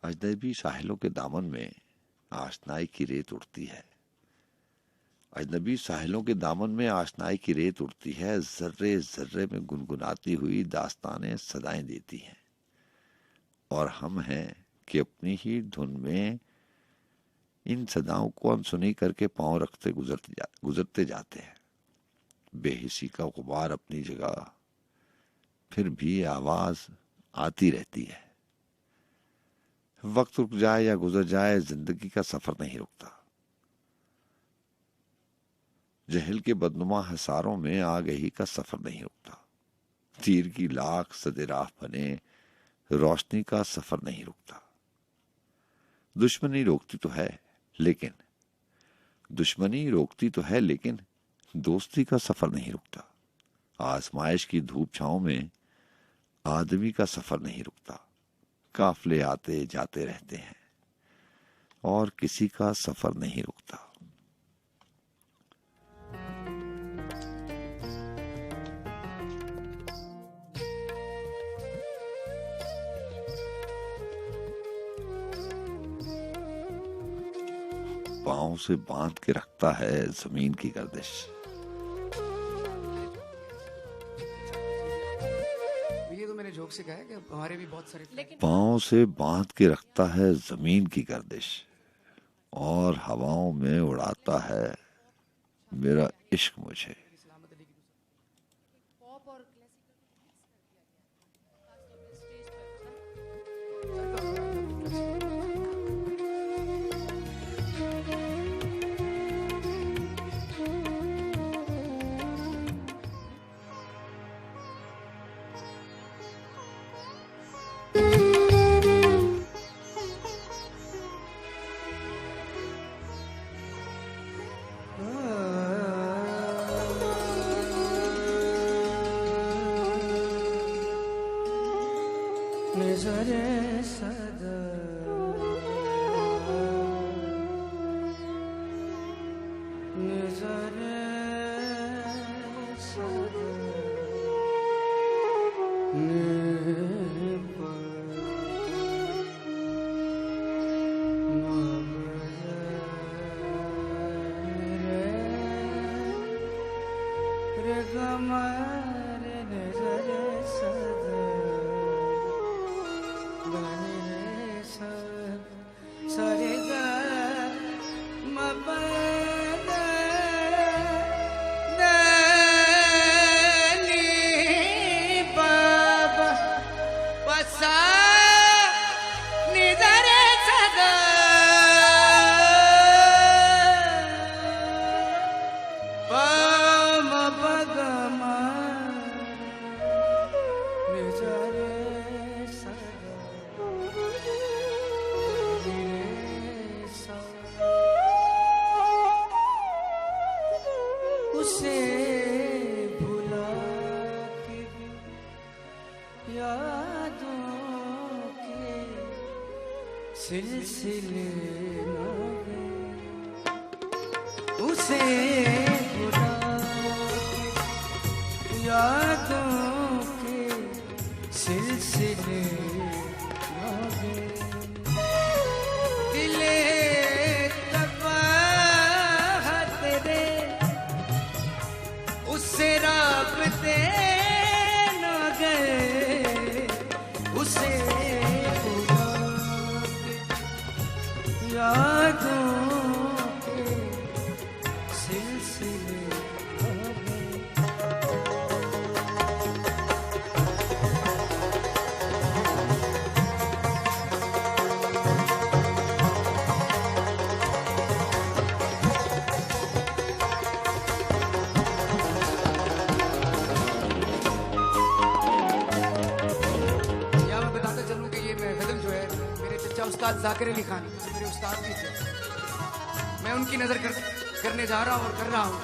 अजनबी साहिलों के दामन में आशनाई की रेत उड़ती है, अजनबी साहिलों के दामन में आशनाई की रेत उड़ती है, जर्रे जर्रे में गुनगुनाती हुई दास्तानें सदाएं देती हैं, और हम हैं कि अपनी ही धुन में इन सदाओं को अनसुनी करके पांव रखते गुजरते जाते हैं। बेहिसी का गुबार अपनी जगह, फिर भी आवाज आती रहती है। वक्त रुक जाए या गुजर जाए, जिंदगी का सफर नहीं रुकता। जहल के बदनुमा हसारों में आगही का सफर नहीं रुकता। तीर की लाख सदे राह बने, रोशनी का सफर नहीं रुकता। दुश्मनी रोकती तो है लेकिन दोस्ती का सफर नहीं रुकता। आजमाइश की धूप छांव में आदमी का सफर नहीं रुकता। काफले आते जाते रहते हैं और किसी का सफर नहीं रुकता। पांव से बांध के रखता है जमीन की गर्दिश। ये तो मैंने जोक से कहा है कि हमारे भी बहुत सारे पांव से बांध के रखता है जमीन की गर्दिश, और हवाओं में उड़ाता है मेरा इश्क मुझे। नजरे सदा नजरे सदा रे गमारे नजरे सदा सरे गा बाबा पसा निधरे सदा पम पगमा निजरे सदा उसे भुला के भी यादों के सिलसिले न गए। उसे भुला के यादों के सिलसिले न गए। दिले तबाह तेरे उससे राबते न गए। उसे भुला के यादों के सिलसिले न गए। उस्ताद जाकिर अली खान मेरे उस्ताद भी थे, मैं उनकी नजर करने जा रहा हूँ और कर रहा हूँ,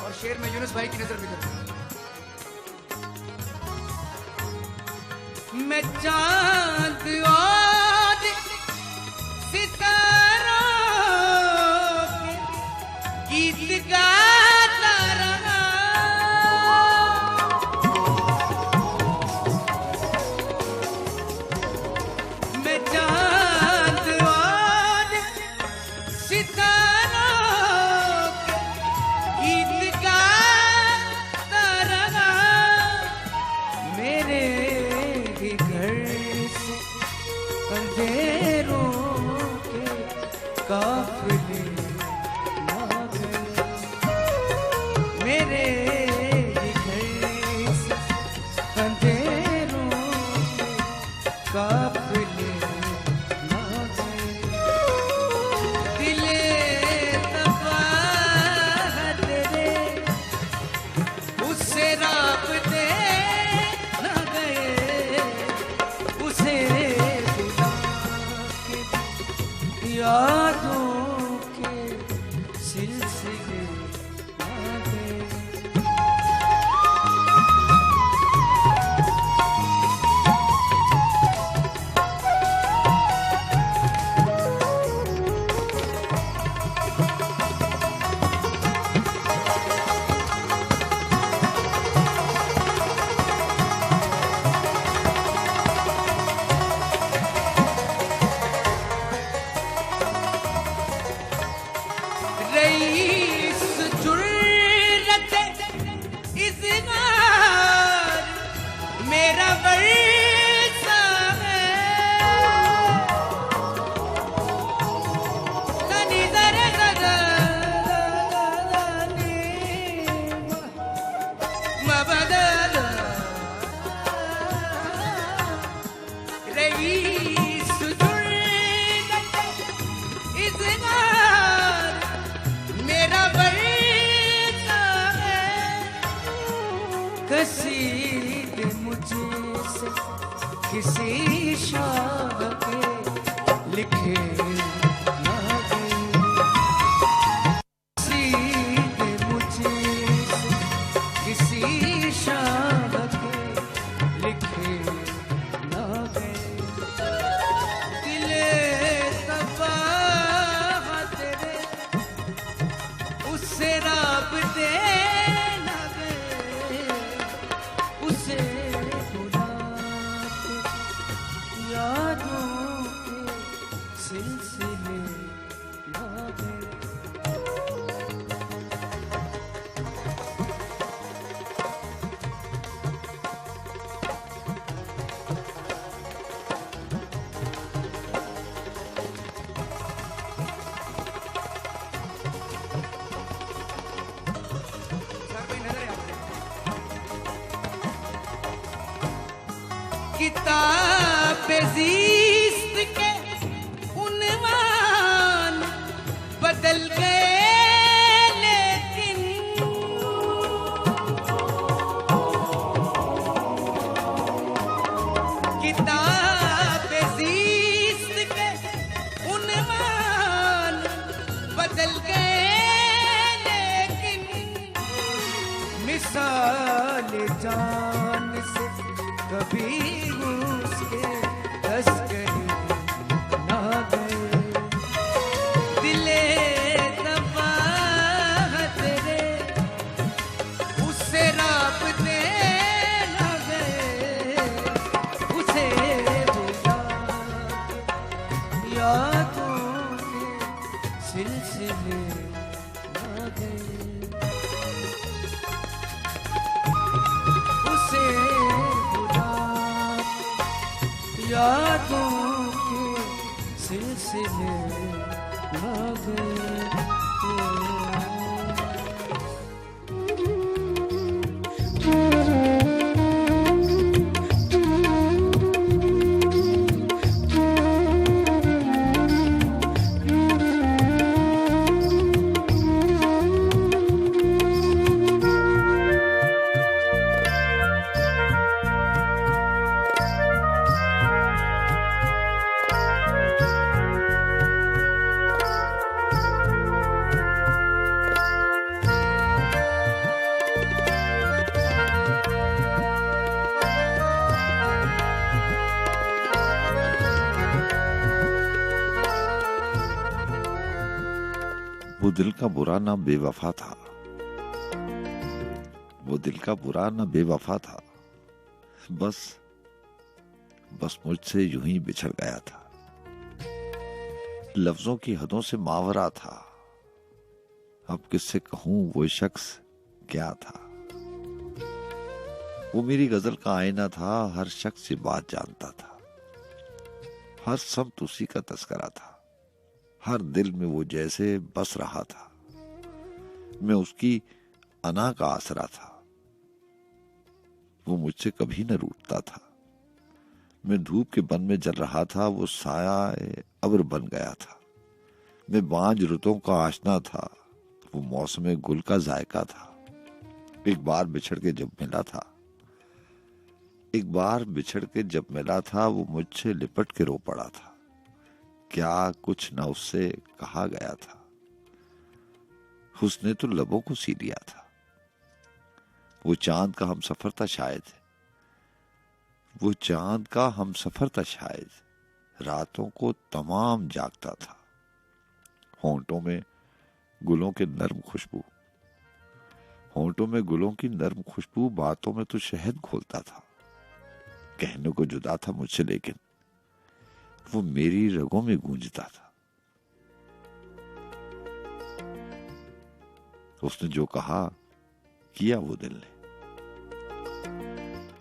और शेर में यूनुस भाई की नजर भी कर रहा हूँ। मैं चांद और सितारों के गीत गाता रहा, मैं चांद और सितारों के गीत गाता रहा, मेरे ही घर से अंधेरों के काफिले ना गए, मेरे ही घर से अंधेरों के काफिले ना गए, दिले तबाह तेरे उससे राबते ना गए, उसे बुला के यादों के सिलसिले आ गए। रईस जुर्रत इज़हार मेरा वर्षा है, तनी जरा जरा मबदल रईस जुर्रत इज़हार मेरा बरसा है, कसीद मुझसे किसी शाह के लिखे ना गए, कसीद मुझसे किसी शाह के लिखे ना गए, दिले तबाह तेरे उससे राबते ना गए, उसे बुला के यादों के सिलसिले ना गए। किताब ज़ीस्त के उन्वान बदल गए, लेकिन किताब ज़ीस्त के उन्वान बदल गए, लेकिन मिसाल जान से कभी उसके तस्करी ना गए, दिले तबाह तेरे उससे राबते ना गए, उसे बुला के यादों के सिलसिले ना गए, उसे यादों के सिलसिले ना गए। वो दिल का बुरा ना बेवफा था, वो दिल का बुरा ना बेवफा था, बस मुझसे यूं ही बिछड़ गया था। लफ्जों की हदों से मावरा था, अब किससे कहूं वो शख्स क्या था। वो मेरी गजल का आईना था, हर शख्स ये बात जानता था, हर शब्द उसी का तस्करा था, हर दिल में वो जैसे बस रहा था। मैं उसकी अना का आसरा था, वो मुझसे कभी न रूठता था। मैं धूप के बन में जल रहा था, वो साया अब्र बन गया था। मैं बांझ रुतों का आशना था, वो मौसम गुल का जायका था। एक बार बिछड़ के जब मिला था, एक बार बिछड़ के जब मिला था, वो मुझसे लिपट के रो पड़ा था। क्या कुछ न उससे कहा गया था, उसने तो लबों को सी लिया था। वो चांद का हम सफर था शायद, वो चांद का हम सफर था शायद, रातों को तमाम जागता था। होंठों में गुलों के नर्म खुशबू, होंठों में गुलों की नर्म खुशबू, बातों में तो शहद घोलता था। कहने को जुदा था मुझसे, लेकिन वो मेरी रगों में गूंजता था। उसने जो कहा किया वो दिल ने,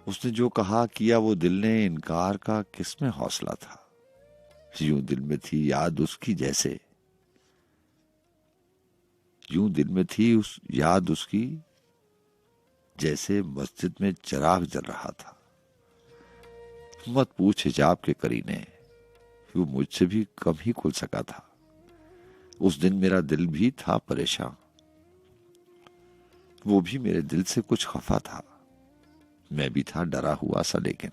उसने जो कहा किया वो दिल ने, इनकार का किसमें हौसला था। यूं दिल में थी याद उसकी जैसे, यूं दिल में थी उस याद उसकी जैसे मस्जिद में चिराग जल रहा था। मत पूछ हिजाब के करीने, वो मुझसे भी कम ही खुल सका था। उस दिन मेरा दिल भी था परेशान, वो भी मेरे दिल से कुछ खफा था। मैं भी था डरा हुआ सा, लेकिन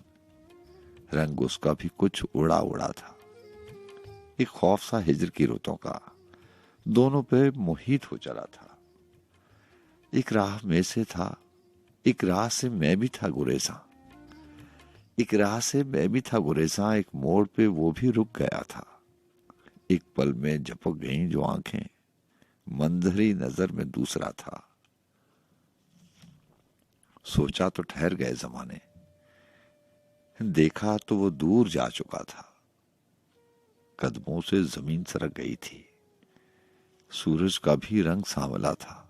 रंग उसका भी कुछ उड़ा उड़ा था। एक खौफ सा हिजर की रुतों का दोनों पे मोहित हो चला था। एक राह में से था, एक राह से मैं भी था गुरेजा, एक राह से मैं भी था गुरेजा। एक मोड़ पे वो भी रुक गया था। एक पल में झपक गई जो आंखें, मंजरी नजर में दूसरा था। सोचा तो ठहर गए जमाने, देखा तो वो दूर जा चुका था। कदमों से जमीन सरक गई थी, सूरज का भी रंग सांवला था।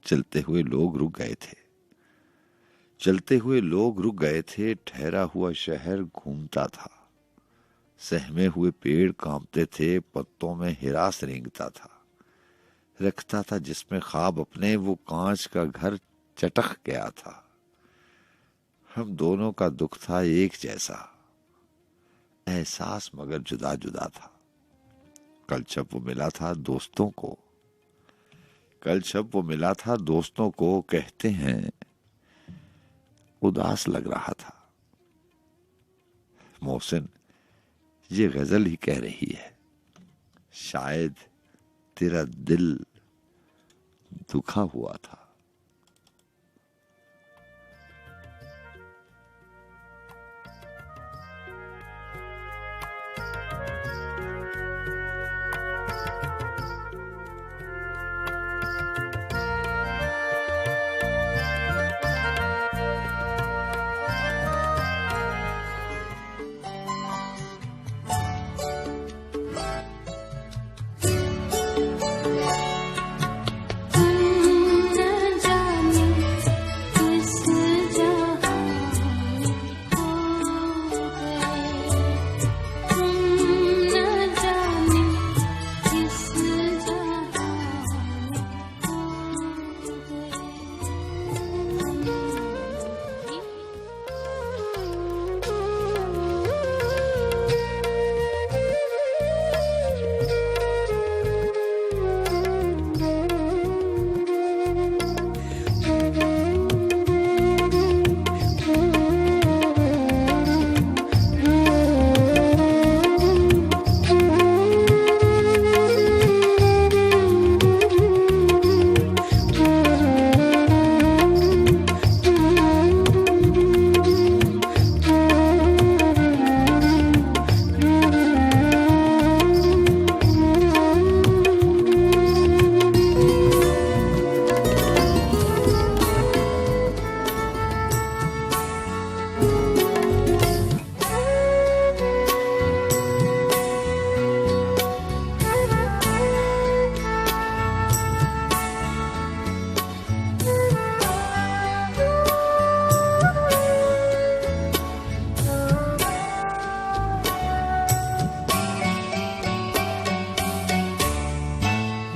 चलते हुए लोग रुक गए थे, चलते हुए लोग रुक गए थे। ठहरा हुआ शहर घूमता था, सहमे हुए पेड़ कांपते थे, पत्तों में हिरास रेंगता था। रखता था जिसमें ख्वाब अपने, वो कांच का घर चटक गया था। हम दोनों का दुख था एक जैसा, एहसास मगर जुदा जुदा था। कल जब वो मिला था दोस्तों को, कल जब वो मिला था दोस्तों को, कहते हैं उदास लग रहा था। मोहसिन, ये गजल ही कह रही है, शायद तेरा दिल दुखा हुआ था।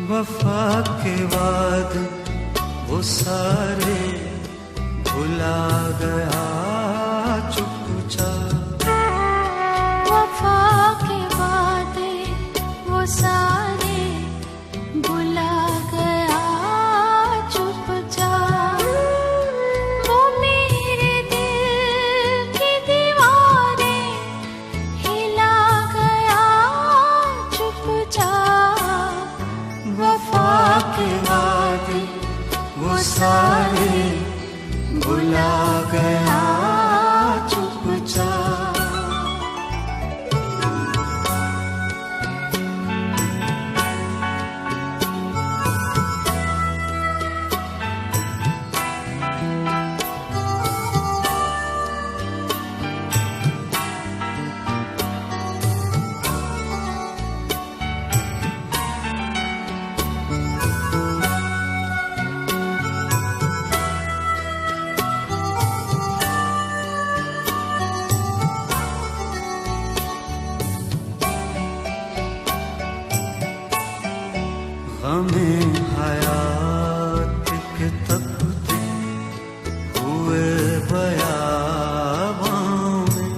वफा के वादे वो सारे भुला गया चुपचाप। वफा के वादे वो सारे भुला गया चुपचाप। वो मेरे दिल की दीवारें हिला गया चुपचाप। वफा के वादे वो सारे भुला गया चुपचाप। हमें हयात के तपते हुए बयाबां में,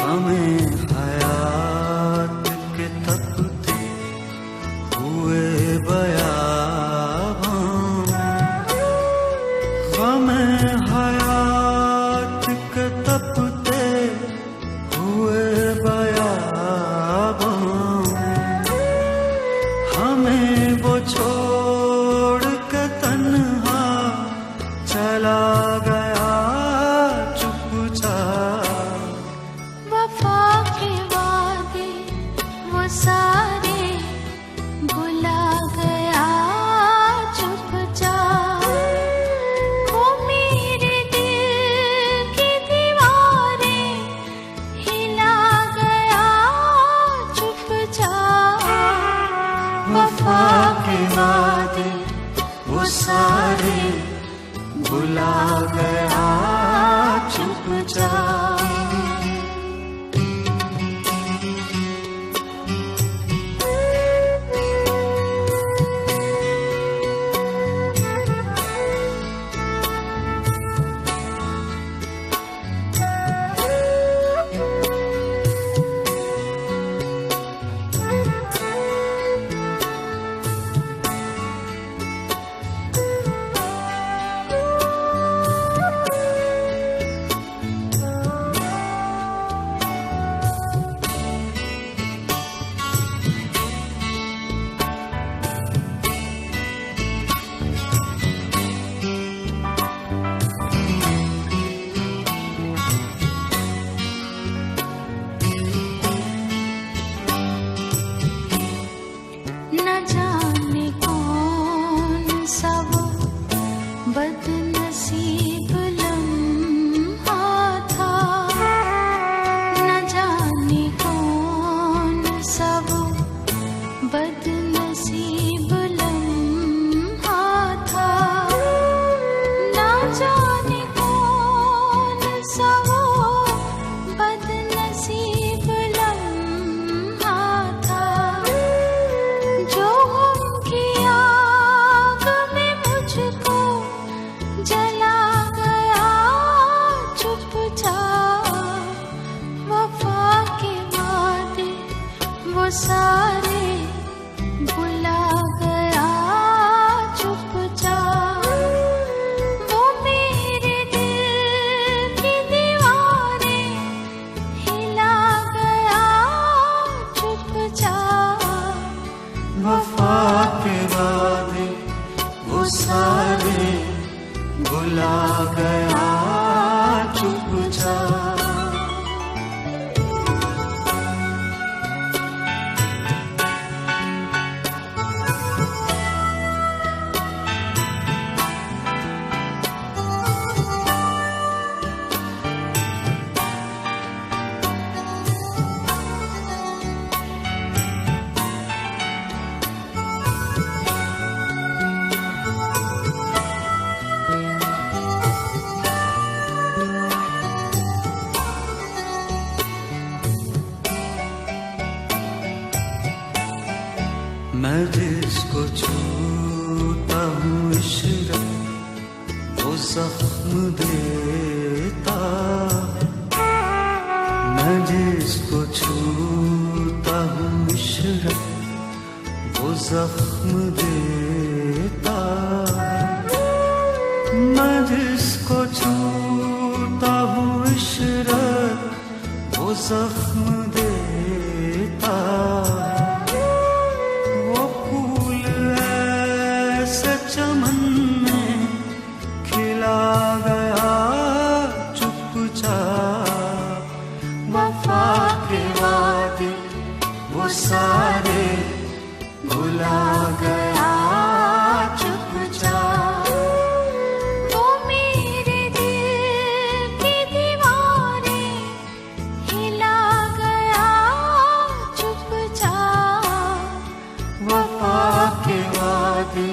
हमें हयात के तपते हुए बयाबां में, हमें हयात के तपते हुए बयाबां में, हमें वो छोड़ के तन्हा चला गया चुपचाप। वफा के वादे वो सारे भुला गया चुपचाप। वो मेरे दिल की दीवारें हिला गया चुपचाप। वफा के वादे वो सारे भुला गया चुपचाप। न जाने कौन सा वो बदनसीब लम्हा था। न जाने कौन सा वो बदनसीब लम्हा था। न जाने कौन सा वो बदनसीब लम्हा था, जो हम की आग में मुझको जला गया चुपचाप। वफा के वादे वो सारे भुला गया चुपचाप। वो मेरे दिल की दीवारें हिला गया चुपचाप। वफा के वादे वो सारे भुला गया चुपचाप। मैं जिसको छूता हूँ इशरत वो जख्म देता, मैं जिसको छूता हूँ इशरत वो जख्म देता, मैं जिसको छूता हूँ इशरत वो जख्म देता, वो फूल ऐसे चमन में खिला गया चुपचाप, वफा के वादे वो सारे भुला गया चुपचाप, वो मेरे दिल की दीवारें हिला गया चुपचाप, वफा के वादे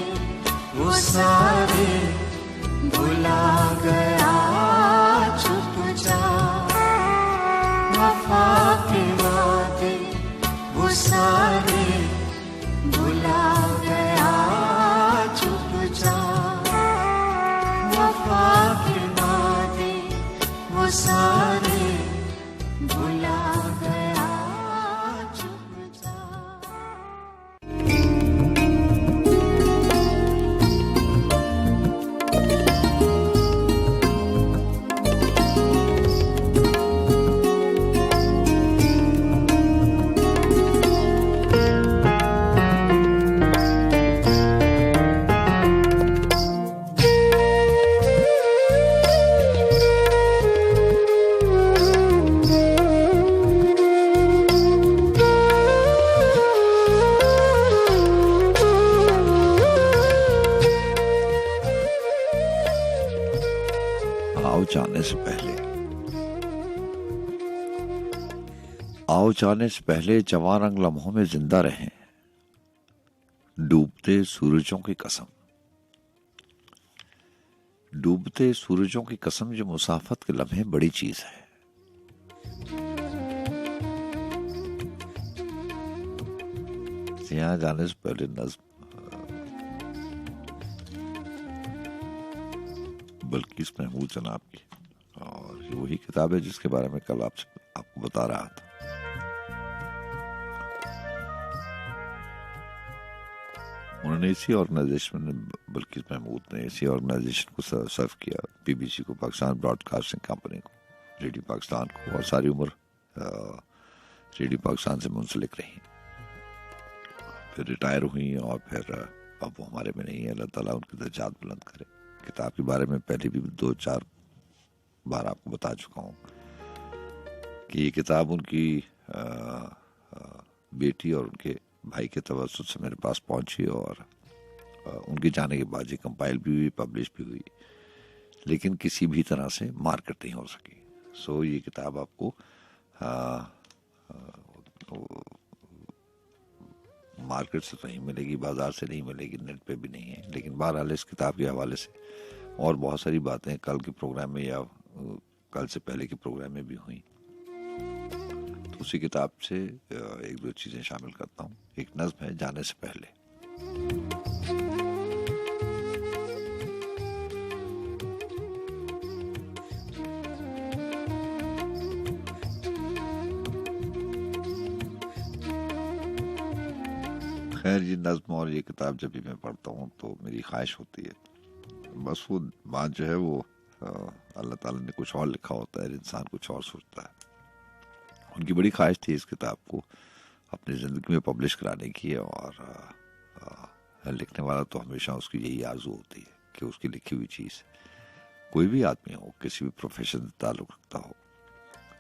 वो सारे भुला गया चुपचाप, वफा के वादे वो सारे भुला गया चुपचाप, वफा के वादे वो सारे भुला गया चुपचाप। आओ जाने से पहले, आओ जाने से पहले जवां रंग लम्हों में जिंदा रहें, डूबते सूरजों की कसम, डूबते सूरजों की कसम, जो मुसाफत के लम्हे बड़ी चीज है। यहाँ जाने से पहले नज्म बल्किस महमूद जनाब की, और ये वही किताब है जिसके बारे में कल आपको बता रहा था। उन्होंने इसी ऑर्गेनाइजेशन में, बल्किस महमूद ने इसी ऑर्गेनाइजेशन को सर्व किया, बीबीसी को, पाकिस्तान ब्रॉडकास्टिंग कंपनी को, रेडियो पाकिस्तान को, और सारी उम्र रेडियो पाकिस्तान से मुंसलिक रही, फिर रिटायर हुई, और फिर अब वो हमारे में नहीं है। अल्लाह ताला उनकी दर्जात बुलंद करे। किताब के बारे में पहले भी 2-4 बार आपको बता चुका हूँ कि ये किताब उनकी बेटी और उनके भाई के तवज्जुद से मेरे पास पहुंची, और उनके जाने के बाद ये कंपाइल भी हुई, पब्लिश भी हुई, लेकिन किसी भी तरह से मार्केट नहीं हो सकी। सो ये किताब आपको मार्केट से तो नहीं मिलेगी, बाजार से नहीं मिलेगी, नेट पे भी नहीं है, लेकिन बहरहाल इस किताब के हवाले से और बहुत सारी बातें कल के प्रोग्राम में या कल से पहले के प्रोग्राम में भी हुई। तो उसी किताब से 1-2 चीजें शामिल करता हूँ। एक नज्म है जाने से पहले। खैर, ये नज्म और ये किताब जब भी मैं पढ़ता हूँ तो मेरी ख्वाहिश होती है, बस वो बात जो है वो अल्लाह ताला ने कुछ और लिखा होता है, इंसान कुछ और सोचता है। उनकी बड़ी ख्वाहिश थी इस किताब को अपनी ज़िंदगी में पब्लिश कराने की, और लिखने वाला तो हमेशा उसकी यही आरज़ू होती है कि उसकी लिखी हुई चीज़, कोई भी आदमी हो, किसी भी प्रोफेशन से ताल्लुक़ रखता हो,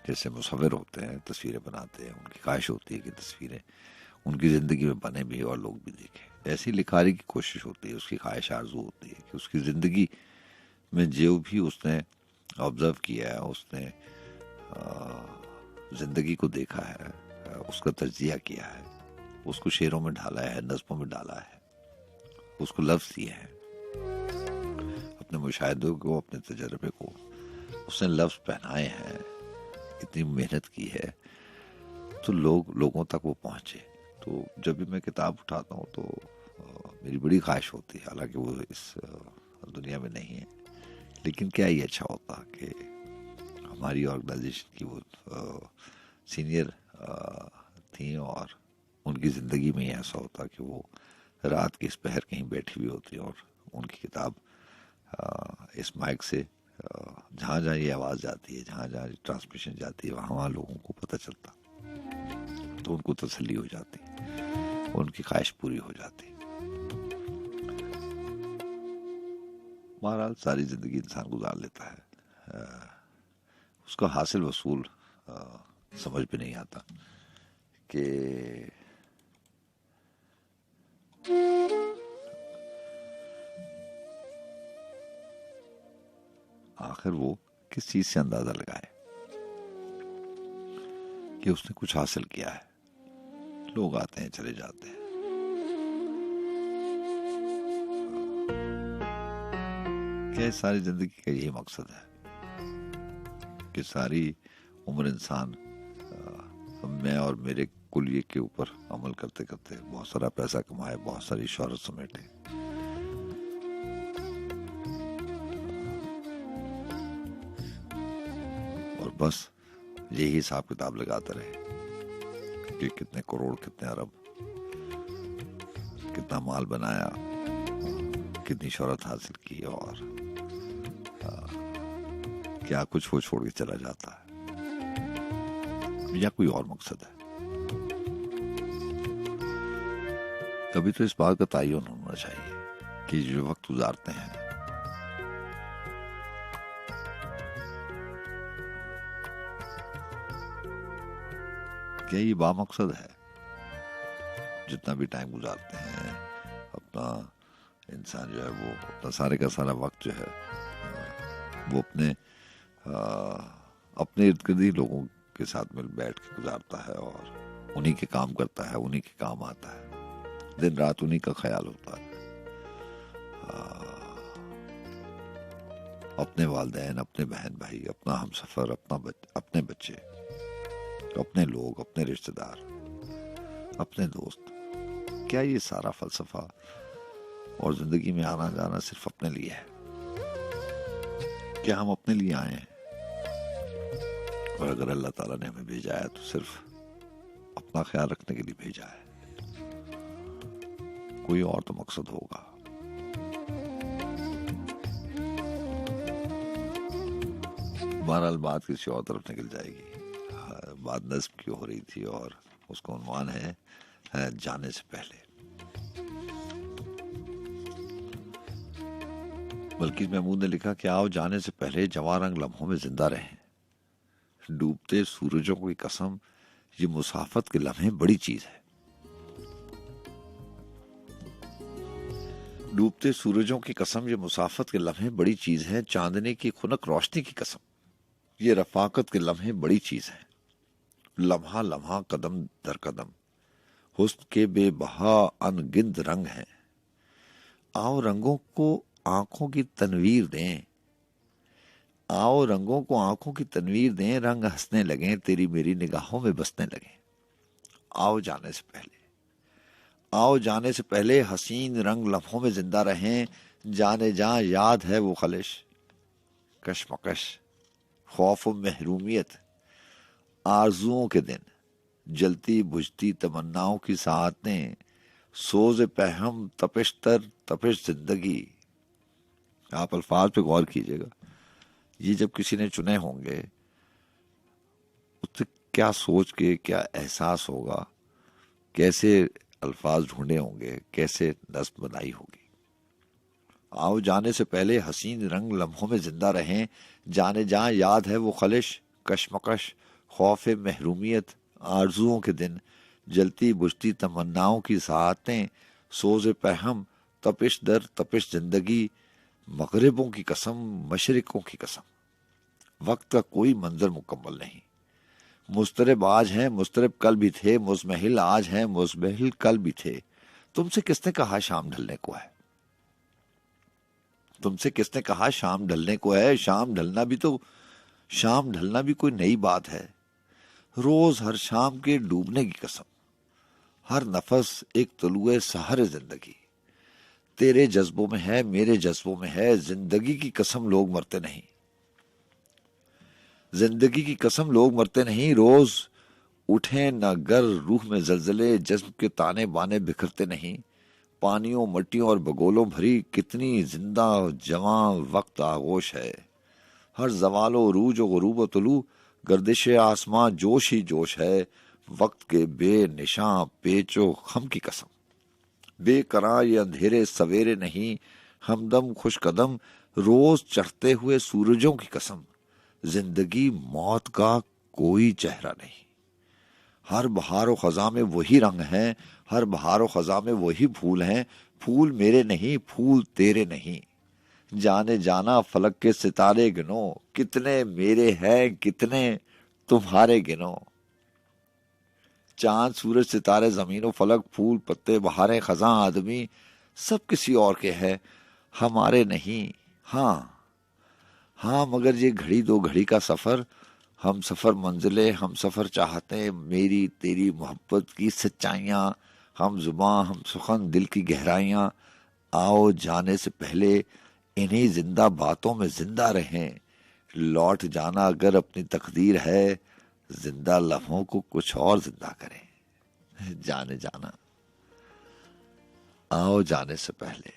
जैसे मुसव्विर होते हैं, तस्वीरें बनाते हैं, उनकी ख्वाहिश होती है कि तस्वीरें उनकी ज़िंदगी में बने भी और लोग भी देखें। ऐसी लिखारी की कोशिश होती है, उसकी ख्वाहिश आरज़ू होती है कि उसकी ज़िंदगी में जो भी उसने ऑब्ज़र्व किया है, उसने ज़िंदगी को देखा है, उसका तज्जिया किया है, उसको शेरों में ढाला है, नज़्मों में डाला है, उसको लफ्ज़ दिए हैं, अपने मुशाहिदों को, अपने तजर्बे को उसने लफ्ज़ पहनाए हैं, इतनी मेहनत की है तो लोगों तक वो पहुंचे। तो जब भी मैं किताब उठाता हूँ तो मेरी बड़ी ख्वाहिश होती है, हालांकि वो इस दुनिया में नहीं है, लेकिन क्या ही अच्छा होता कि हमारी ऑर्गेनाइजेशन की वो सीनियर थी और उनकी ज़िंदगी में ही ऐसा होता कि वो रात की इस पहर कहीं बैठी हुई होती और उनकी किताब इस माइक से जहाँ जहाँ ये आवाज़ जाती है, जहाँ जहाँ ट्रांसमिशन जाती है, वहाँ लोगों को पता चलता, तो उनको तसल्ली हो जाती, उनकी ख्वाहिश पूरी हो जाती। बहरहाल सारी ज़िंदगी इंसान गुजार लेता है, उसका हासिल वसूल समझ में नहीं आता कि आखिर वो किस चीज से अंदाजा लगाए कि उसने कुछ हासिल किया है। लोग आते हैं चले जाते हैं, क्या सारी जिंदगी का यही मकसद है कि सारी उम्र इंसान मैं और मेरे कुलिये के ऊपर अमल करते करते बहुत सारा पैसा कमाए, बहुत सारी शोहरत समेटे, और बस यही हिसाब किताब लगाते रहे कि कितने करोड़, कितने अरब, कितना माल बनाया, कितनी शोहरत हासिल की, और क्या कुछ वो छोड़ के चला जाता है, या कोई और मकसद है। कभी तो इस बात का तयन होना चाहिए कि जो वक्त गुजारते हैं क्या ये बामकसद है। जितना भी टाइम गुजारते हैं अपना, इंसान जो है वो अपना सारे का सारा वक्त जो है वो अपने इर्द गिर्द ही लोगों के साथ मिल बैठ के गुजारता है और उन्हीं के काम करता है, उन्हीं के काम आता है, दिन रात उन्हीं का ख्याल होता है। अपने वालिदैन, अपने बहन भाई, अपना हमसफर, अपने बच्चे, अपने लोग, अपने रिश्तेदार, अपने दोस्त, क्या ये सारा फलसफा और जिंदगी में आना जाना सिर्फ अपने लिए है? क्या हम अपने लिए आए हैं? और अगर अल्लाह ताला ने हमें भेजा है तो सिर्फ अपना ख्याल रखने के लिए भेजा है, कोई और तो मकसद होगा। बहरहाल बात किसी और तरफ निकल जाएगी। बात नस्ब की हो रही थी और उसका उन्वान है जाने से पहले। बल्कि महमूद ने लिखा कि आओ जाने से पहले जवां रंग लम्हों में जिंदा रहें, डूबते सूरजों की कसम ये मुसाफत के लम्हे बड़ी चीज है। डूबते सूरजों की कसम ये मुसाफत के लम्हे बड़ी चीज है, चांदने की खुनक रोशनी की कसम ये रफाकत के लम्हे बड़ी चीज है। लम्हा लम्हा कदम दर कदम हुस्न के बेबहा अनगिनत रंग हैं। आओ रंगों को आंखों की तनवीर दें, आओ रंगों को आंखों की तनवीर दें, रंग हंसने लगे तेरी मेरी निगाहों में बसने लगे। आओ जाने से पहले, आओ जाने से पहले हसीन रंग लम्हों में जिंदा रहें, जाने जा याद है वो खलिश, कशमकश खौफ महरूमियत, आरजुओं के दिन, जलती बुझती तमन्नाओं की साहतें, सोज पहम तपिश तर तपिश जिंदगी। आप अल्फाज पे गौर कीजिएगा, ये जब किसी ने चुने होंगे उससे क्या सोच के क्या एहसास होगा, कैसे अल्फाज ढूंढे होंगे, कैसे नस्ब बनाई होगी। आओ जाने से पहले हसीन रंग लम्हों में जिंदा रहें, जाने जा याद है वो खलिश, कशमकश खौफ महरूमियत, आरजुओं के दिन, जलती बुझती तमन्नाओं की साहतें, सोज पहम तपिश दर तपिश जिंदगी, मगरिबों की कसम मशरिकों की कसम। वक्त का कोई मंजर मुकम्मल नहीं, मुस्तरब आज हैं मुस्तरब कल भी थे, मुजमहिल आज हैं मुजमहिल कल भी थे। तुमसे किसने कहा शाम ढलने को है, तुमसे किसने कहा शाम ढलने को है। शाम ढलना भी कोई नई बात है, रोज हर शाम के डूबने की कसम। हर नफस एक तुलुए सहर जिंदगी। तेरे जज्बों में है, मेरे जज्बों में है, जिंदगी की कसम लोग मरते नहीं। जिंदगी की कसम लोग मरते नहीं। रोज उठे न गर रूह में जलजले, जज्ब के ताने बाने बिखरते नहीं। पानियों मट्टियों और बगोलों भरी कितनी जिंदा जवां वक्त आगोश है। हर जवालो रूज व गुरूब तुलू, गर्दिश आसमां जोश ही जोश है। वक्त के बेनिशां पेचो खम की कसम, बेकरां ये अंधेरे सवेरे नहीं। हमदम खुश कदम रोज चढ़ते हुए सूरजों की कसम, जिंदगी मौत का कोई चेहरा नहीं। हर बहारो खजा में वही रंग हैं, हर बहारो खजा में वही फूल हैं। फूल मेरे नहीं, फूल तेरे नहीं। जाने जाना फलक के सितारे गिनो, कितने मेरे हैं कितने तुम्हारे गिनो। चांद सूरज सितारे जमीन फलक, फूल पत्ते बहारें खजा आदमी, सब किसी और के हैं हमारे नहीं। हाँ मगर ये घड़ी दो घड़ी का सफर, हम सफर मंजिले हम सफर चाहते, मेरी तेरी मोहब्बत की सच्चाइयां। हम जुबां हम सुखन दिल की गहराइयां, आओ जाने से पहले इन्हीं जिंदा बातों में जिंदा रहें। लौट जाना अगर अपनी तकदीर है, जिंदा लम्हों को कुछ और जिंदा करें। जाने जाना आओ जाने से पहले।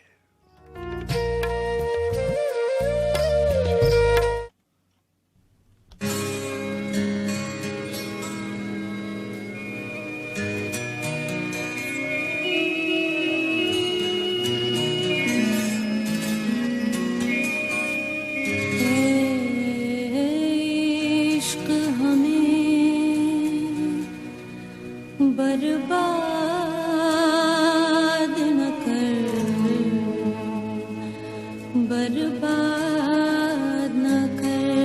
बर्बाद न कर, बर्बाद न कर।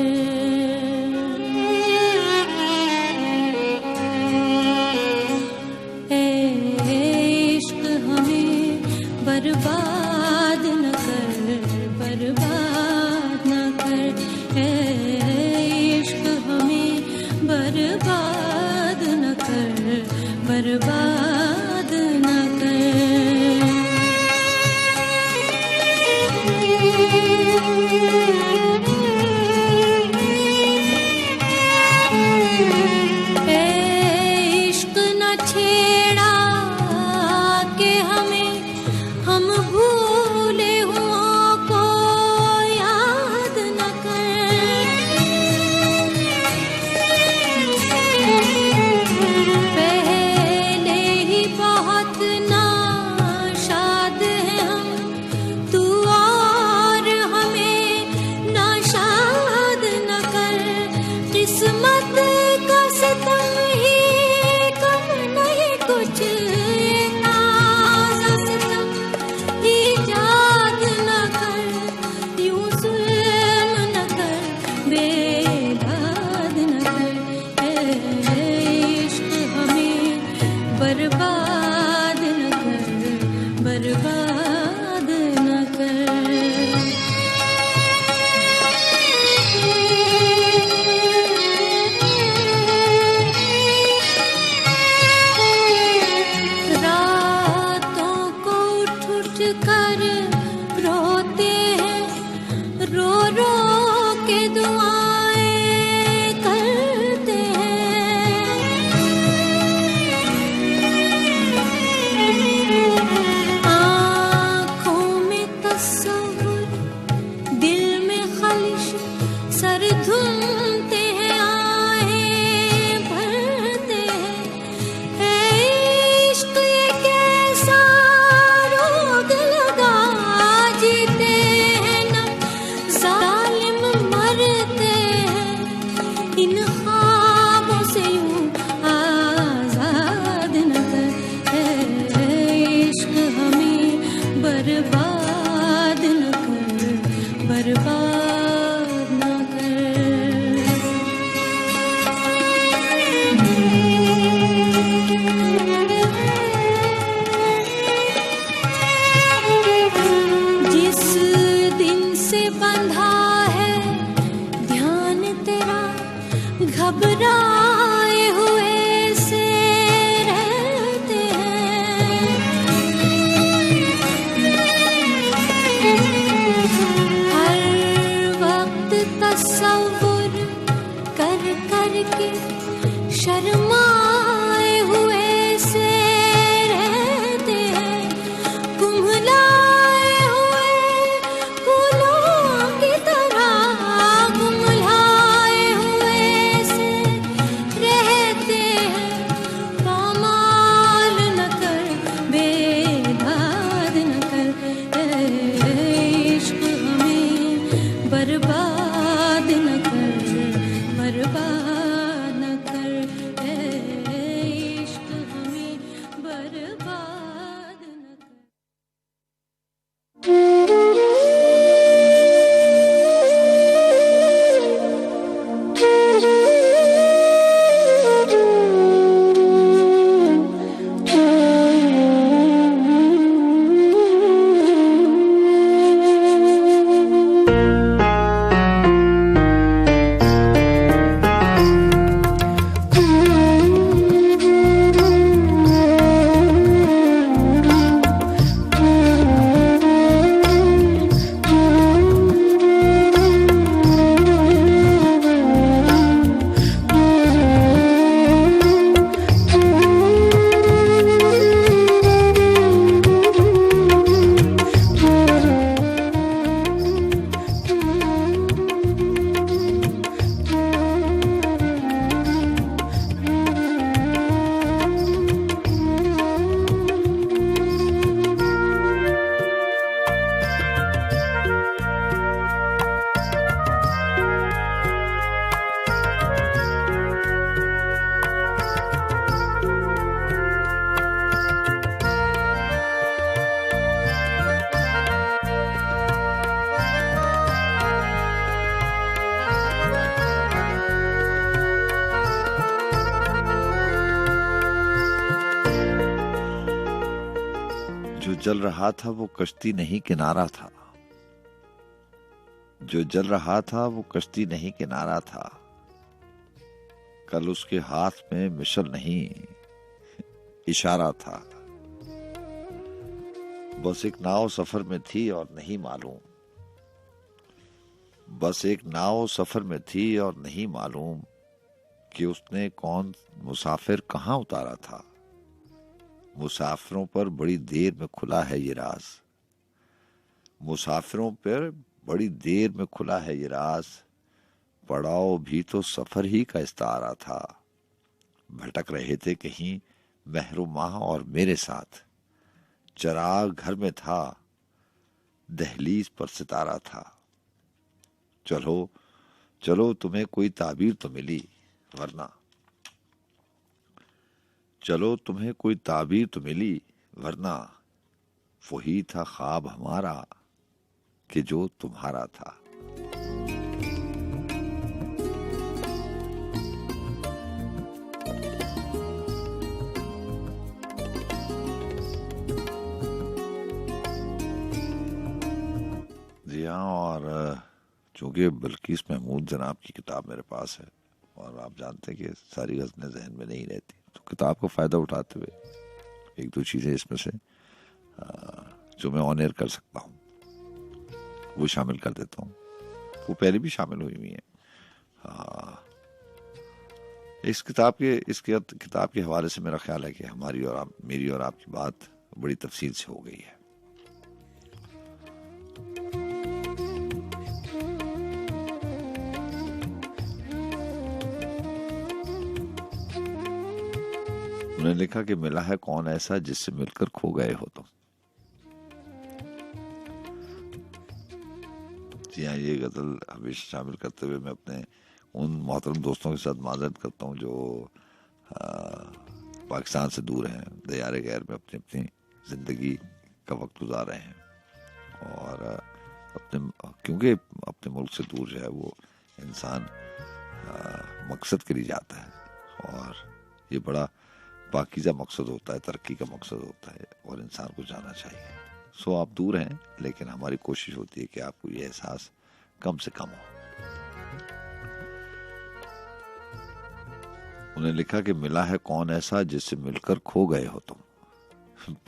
इश्क हमें बर्बाद न कर, बर्बाद न कर। इश्क हमें बर्बाद न कर, बर्बाद न इश्क न छेड़ा के हमें, हम भूले हुओं को याद न कर। पहले ही बहुत नाशाद हैं हम, तू और हमें नाशाद न कर। किस्मत का सितम ही कम नहीं कुछ, नाज़ सितम ईजाद न कर। यूं जुल्म न कर, बेदाद न कर। इश्क हमें बर्बाद न कर, बर्बाद न कर। रातों को उठ उठ कर रोते हैं, रो रो के दुआएं करते हैं। आँखों में तस्वुर, दिल में खलिश, सर धुनते हैं, आहें भरते हैं। इश्क ये कैसा रोग लगा, जीते हैं न जालिम मरते हैं। इन ख्वाबों से यूं आजाद न कर। इश्क हमें बर्बाद न कर, बर्बाद न कर। जिस दिन से बंधा है ध्यान तेरा, घबराए हुए से रहते हैं। बर्बाद न कर, बर्बाद न कर, ए इश्क हमें बर्बाद न कर। जो जल रहा था वो कश्ती नहीं किनारा था, जो जल रहा था वो कश्ती नहीं किनारा था, कल उसके हाथ में मिशल नहीं इशारा था। बस एक नाव सफर में थी और नहीं मालूम, बस एक नाव सफर में थी और नहीं मालूम कि उसने कौन मुसाफिर कहाँ उतारा था। मुसाफिरों पर बड़ी देर में खुला है ये राज, मुसाफिरों पर बड़ी देर में खुला है ये राज, पड़ाव भी तो सफर ही का इस्तारा था। भटक रहे थे कहीं महरुमाह और मेरे साथ, चराग घर में था दहलीज पर सितारा था। चलो चलो तुम्हें कोई ताबीर तो मिली, वरना चलो तुम्हें कोई ताबीर तो मिली, वरना वही था ख्वाब हमारा कि जो तुम्हारा था। जी हाँ, और चूंकि बल्किस महमूद जनाब की किताब मेरे पास है और आप जानते हैं कि सारी गज़लें जहन में नहीं रहती, तो किताब का फ़ायदा उठाते हुए एक दो चीज़ें इसमें से जो मैं ऑन एयर कर सकता हूँ वो शामिल कर देता हूँ। वो पहले भी शामिल हुई है। इस किताब के हवाले से मेरा ख्याल है कि मेरी और आपकी बात बड़ी तफसील से हो गई है। उन्होंने लिखा कि मिला है कौन ऐसा जिससे मिलकर खो गए हो तुम। जी हाँ, ये गजल हमेशा शामिल करते हुए मैं अपने उन मोहतरम दोस्तों के साथ माजरत करता हूँ जो पाकिस्तान से दूर हैं, दयारे गैर में अपनी अपनी जिंदगी का वक्त गुजार रहे हैं और क्योंकि अपने मुल्क से दूर जो है वो इंसान मकसद के लिए जाता है और ये बड़ा पाकीज़ा मकसद होता है, तरक्की का मकसद होता है और इंसान को जाना चाहिए। सो आप दूर हैं, लेकिन हमारी कोशिश होती है कि आपको ये एहसास कम से कम हो। उन्हें लिखा कि मिला है कौन ऐसा जिससे मिलकर खो गए हो तुम,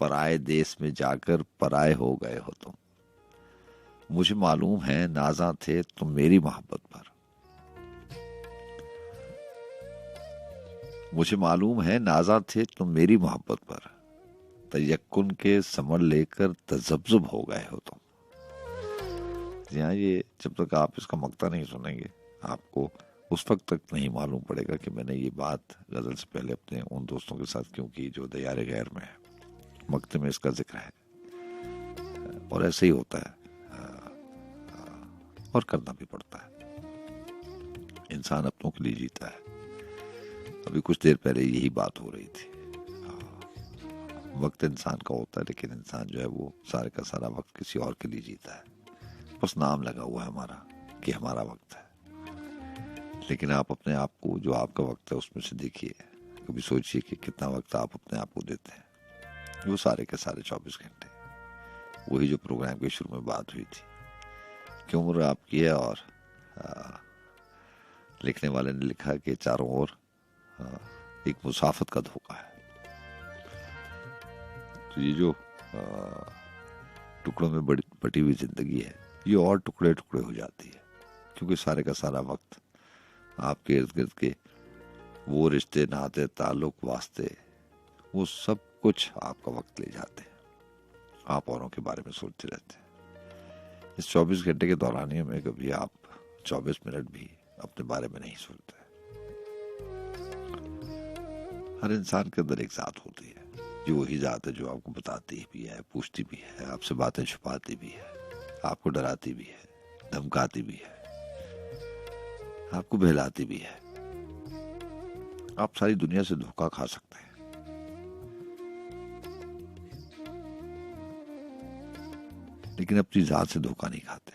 पराए देश में जाकर पराए हो गए हो तुम। मुझे मालूम है नाज़ा थे तुम मेरी मोहब्बत पर, मुझे मालूम है नाज़ा थे तुम मेरी मोहब्बत पर, तयक्कुन के समर लेकर तजब्जुब हो गए हो तुम। यहाँ ये जब तक आप इसका मक्ता नहीं सुनेंगे आपको उस वक्त तक नहीं मालूम पड़ेगा कि मैंने ये बात गजल से पहले अपने उन दोस्तों के साथ क्यों की जो दयारे गैर में है। मक्ते में इसका जिक्र है और ऐसे ही होता है। और करना भी पड़ता है। इंसान अपनों के लिए जीता है। अभी कुछ देर पहले यही बात हो रही थी। वक्त इंसान का होता है, लेकिन इंसान जो है वो सारे का सारा वक्त किसी और के लिए जीता है। बस नाम लगा हुआ है हमारा कि हमारा वक्त है। लेकिन आप अपने आप को, जो आपका वक्त है, उसमें से देखिए, कभी सोचिए कि कितना वक्त आप अपने आप को देते हैं। वो सारे के सारे 24 घंटे। वही जो प्रोग्राम के शुरू में बात हुई थी कि उम्र आपकी है, और लिखने वाले ने लिखा कि चारों ओर एक मुसाफत का धोखा है। तो ये जो टुकड़ों में बटी हुई जिंदगी है, ये और टुकड़े टुकड़े हो जाती है, क्योंकि सारे का सारा वक्त आपके इर्द गिर्द के वो रिश्ते, नाते, ताल्लुक, वास्ते, वो सब कुछ आपका वक्त ले जाते हैं। आप औरों के बारे में सोचते रहते हैं। इस 24 घंटे के दौरान में कभी आप 24 मिनट भी अपने बारे में नहीं सोचते। हर इंसान के अंदर एक जात होती है, जो वही जात है जो आपको बताती भी है, पूछती भी है, आपसे बातें छुपाती भी है, आपको डराती भी है, धमकाती भी है, आपको बहलाती भी है। आप सारी दुनिया से धोखा खा सकते हैं, लेकिन अपनी जात से धोखा नहीं खाते।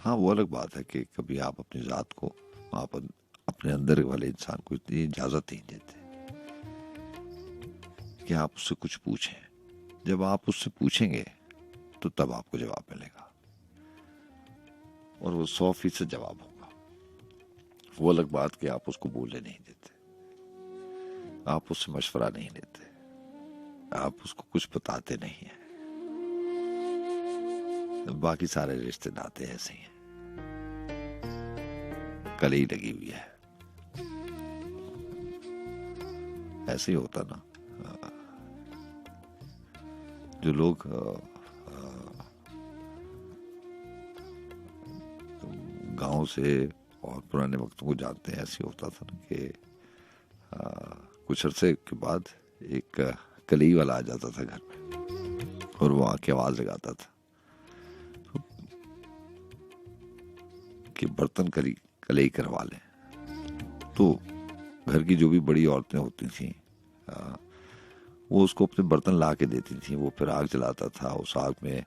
हाँ, वो अलग बात है कि कभी आप अपनी जात को, आप अपने अंदर वाले इंसान को इतनी इजाजत नहीं देते कि आप उससे कुछ पूछें। जब आप उससे पूछेंगे तो तब आपको जवाब मिलेगा, और वो 100% जवाब होगा। वो अलग बात कि आप उसको बोलने नहीं देते, आप उससे मशवरा नहीं लेते, आप उसको कुछ बताते नहीं है। बाकी सारे रिश्ते नाते ऐसे ही हैं, कली लगी हुई है। ऐसे ही होता ना, जो लोग गांव से और पुराने वक्तों को जानते हैं, ऐसे होता था ना कि कुछ अरसे के बाद एक कली वाला आ जाता था घर में, और वो आके आवाज लगाता था कि बर्तन कलई करवा लें। तो घर की जो भी बड़ी औरतें होती थीं, वो उसको अपने बर्तन ला के देती थीं। वो फिर आग जलाता था, उस आग में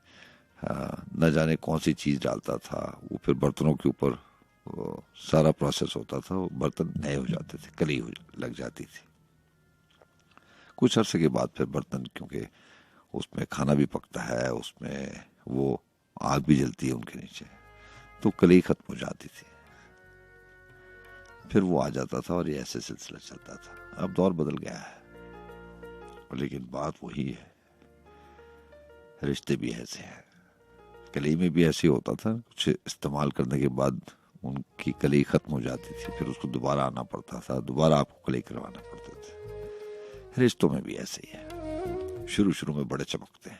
न जाने कौन सी चीज डालता था। वो फिर बर्तनों के ऊपर सारा प्रोसेस होता था, वो बर्तन नए हो जाते थे, कली लग जाती थी। कुछ अरसे के बाद फिर बर्तन, क्योंकि उसमें खाना भी पकता है, उसमें वो आग भी जलती है उनके नीचे, तो कली खत्म हो जाती थी। फिर वो आ जाता था और ये ऐसे सिलसिला चलता था। अब दौर बदल गया है, लेकिन बात वही है। रिश्ते भी ऐसे हैं। कली में भी ऐसे होता था, कुछ इस्तेमाल करने के बाद उनकी कली खत्म हो जाती थी, फिर उसको दोबारा आना पड़ता था, दोबारा आपको कली करवाना पड़ता था। रिश्तों में भी ऐसे ही है। शुरू शुरू में बड़े चमकते हैं,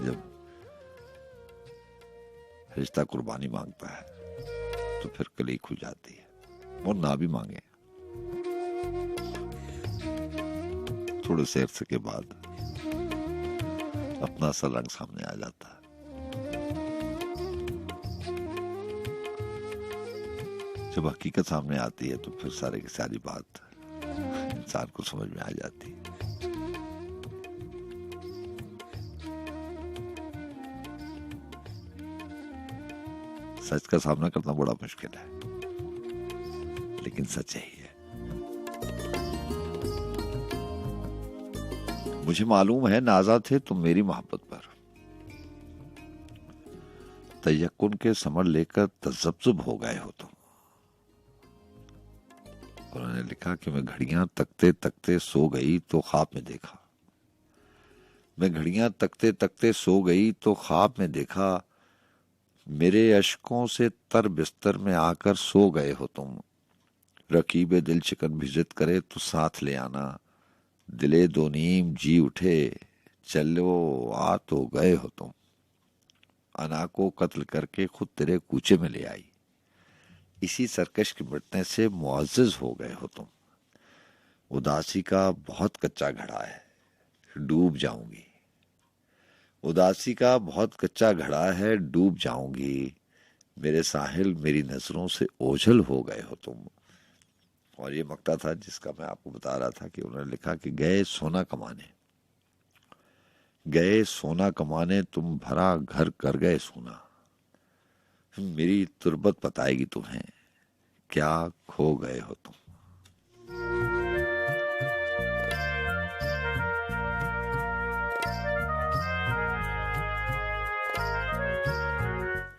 जब रिश्ता कुर्बानी मांगता है तो फिर कली खुल जाती है, और ना भी मांगे थोड़े से अरसे के बाद अपना असल रंग सामने आ जाता है। जब हकीकत सामने आती है तो फिर सारे की सारी बात इंसान को समझ में आ जाती है। सच का सामना करना बड़ा मुश्किल है, लेकिन सच यही है। मुझे मालूम है नाजा थे तुम मेरी मोहब्बत पर, तयक्कुन के समर लेकर तजब्जुब हो गए हो तुम। उन्होंने लिखा कि मैं घड़ियां तकते तकते सो गई तो ख्वाब में देखा, मैं घड़ियां तकते तकते सो गई तो ख्वाब में देखा, मेरे अश्कों से तर बिस्तर में आकर सो गए हो तुम। रकीबे दिल चिकन भिजत करे तो साथ ले आना, दिले दो नीम जी उठे चलो आ तो गए हो तुम। अना को कत्ल करके खुद तेरे कूचे में ले आई, इसी सरकश के मिटने से मुअज्जज हो गए हो तुम। उदासी का बहुत कच्चा घड़ा है, डूब जाऊंगी। उदासी का बहुत कच्चा घड़ा है, डूब जाऊंगी। मेरे साहिल मेरी नजरों से ओझल हो गए हो तुम। और ये मक्ता था जिसका मैं आपको बता रहा था कि उन्होंने लिखा कि गए सोना कमाने, गए सोना कमाने, तुम भरा घर कर गए सोना। मेरी तुरबत बताएगी तुम्हें, क्या खो गए हो तुम।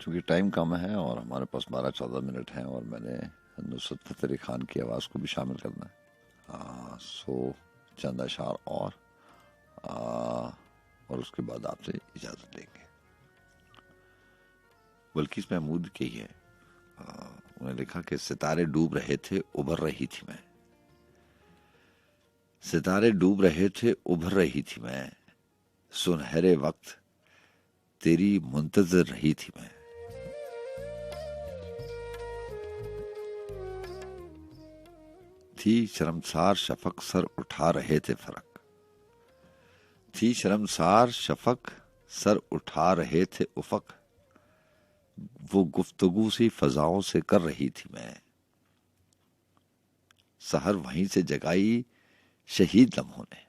चूंकि टाइम कम है और हमारे पास 12-14 मिनट हैं और मैंने नुसरत फतेह अली खान की आवाज़ को भी शामिल करना है, सो चंद अशार और उसके बाद आपसे इजाज़त लेंगे। बल्किस महमूद की है, उन्होंने लिखा कि सितारे डूब रहे थे, उभर रही थी मैं। सितारे डूब रहे थे, उभर रही थी मैं, सुनहरे वक्त तेरी मुंतजर रही थी मैं। थी शर्मसार शफक सर उठा रहे थे फरक, थी शर्मसार शफक सर उठा रहे थे उफक, वो गुफ्तगू सी फजाओं से कर रही थी मैं। सहर वहीं से जगाई शहीद लम्हों ने,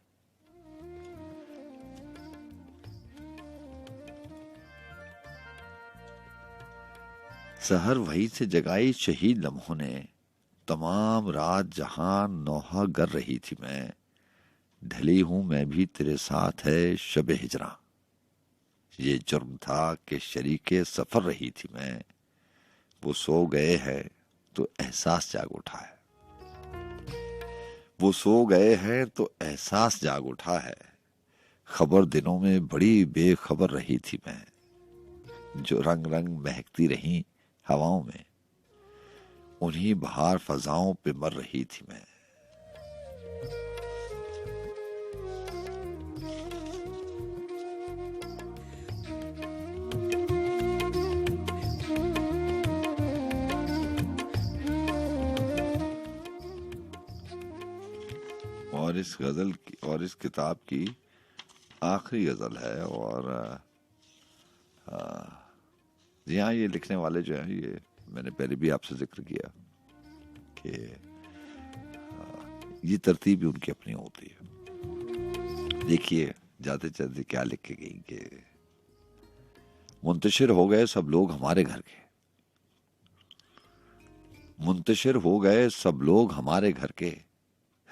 सहर वहीं से जगाई शहीद लम्हों ने, तमाम रात जहां नौहा गर रही थी मैं। ढली हूं मैं भी तेरे साथ है शब हिजरा, ये जुर्म था कि शरीके सफर रही थी मैं। वो सो गए हैं तो एहसास जाग उठा है, वो सो गए हैं तो एहसास जाग उठा है। खबर दिनों में बड़ी बेखबर रही थी मैं, जो रंग रंग महकती रही हवाओं में, उन्हीं बहार फजाओं पे मर रही थी मैं। और इस गजल की और इस किताब की आखिरी गजल है। और जी हाँ, ये लिखने वाले जो हैं, ये मैंने पहले भी आपसे जिक्र किया कि ये तरतीब भी उनकी अपनी होती है। देखिए जाते जाते क्या लिख के गई कि मुंतशिर हो गए सब लोग हमारे घर के, मुंतशिर हो गए सब लोग हमारे घर के,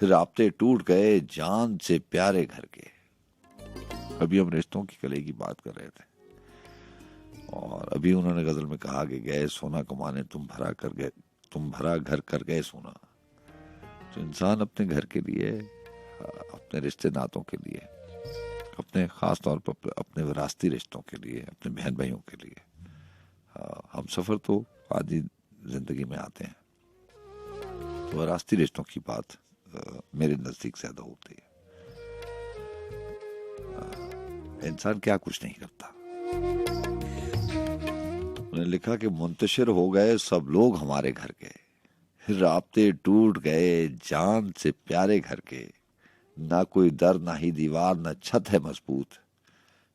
राब्ते टूट गए जान से प्यारे घर के। अभी हम रिश्तों की कले की बात कर रहे थे और अभी उन्होंने गजल में कहा कि गए सोना कमाने, तुम भरा घर कर गए सोना। तो इंसान अपने घर के लिए, अपने रिश्ते नातों के लिए, अपने खास तौर पर अपने विरासती रिश्तों के लिए, अपने बहन भाइयों के लिए, हम सफर तो आदि जिंदगी में आते हैं, तो विरासती रिश्तों की बात मेरे नजदीक ज्यादा होती है। इंसान क्या कुछ नहीं करता। उन्होंने लिखा कि मुंतशिर हो गए सब लोग हमारे घर के, राब्ते टूट गए जान से प्यारे घर के। ना कोई दर ना ही दीवार ना छत है मजबूत,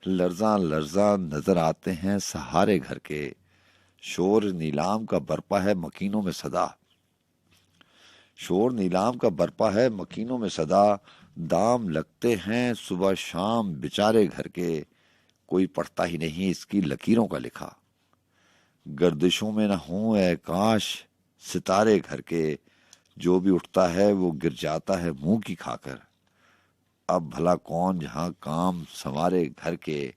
लर्जान लर्जान नजर आते हैं सहारे घर के। शोर नीलाम का बरपा है मकीनों में सदा, शोर नीलाम का बरपा है मकीनों में सदा। दाम लगते हैं सुबह शाम बेचारे घर के, कोई पढ़ता ही नहीं इसकी लकीरों का लिखा। गर्दिशों में न हों ए काश सितारे घर के, जो भी उठता है वो गिर जाता है मुंह की खाकर। अब भला कौन जहां काम संवारे घर के,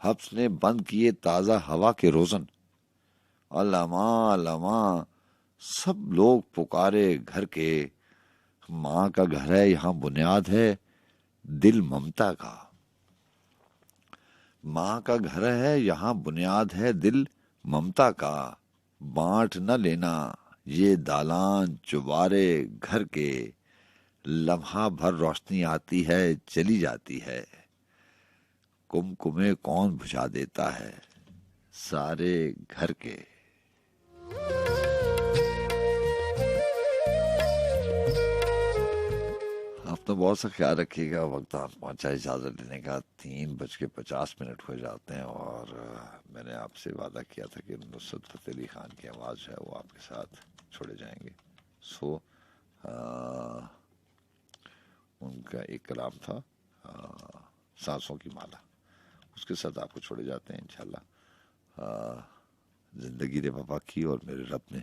हब्स ने बंद किए ताजा हवा के रोजन। अल्लामा अल्लामा सब लोग पुकारे घर के, माँ का घर है यहाँ बुनियाद है दिल ममता का। माँ का घर है यहाँ बुनियाद है दिल ममता का। बांट न लेना ये दालान चुबारे घर के, लम्हा भर रोशनी आती है चली जाती है। कुमकुमे कौन बुझा देता है सारे घर के। अपना बहुत सा ख्याल रखिएगा। वक्त आप पहुंचा इजाज़त लेने का 3:50 हो जाते हैं और मैंने आपसे वादा किया था कि नुसरत फ़तेह अली खान की आवाज़ है वो आपके साथ छोड़े जाएंगे। उनका एक कलाम था सांसों की माला, उसके साथ आपको छोड़े जाते हैं इंशाल्लाह। ज़िंदगी ने वफा की और मेरे रब ने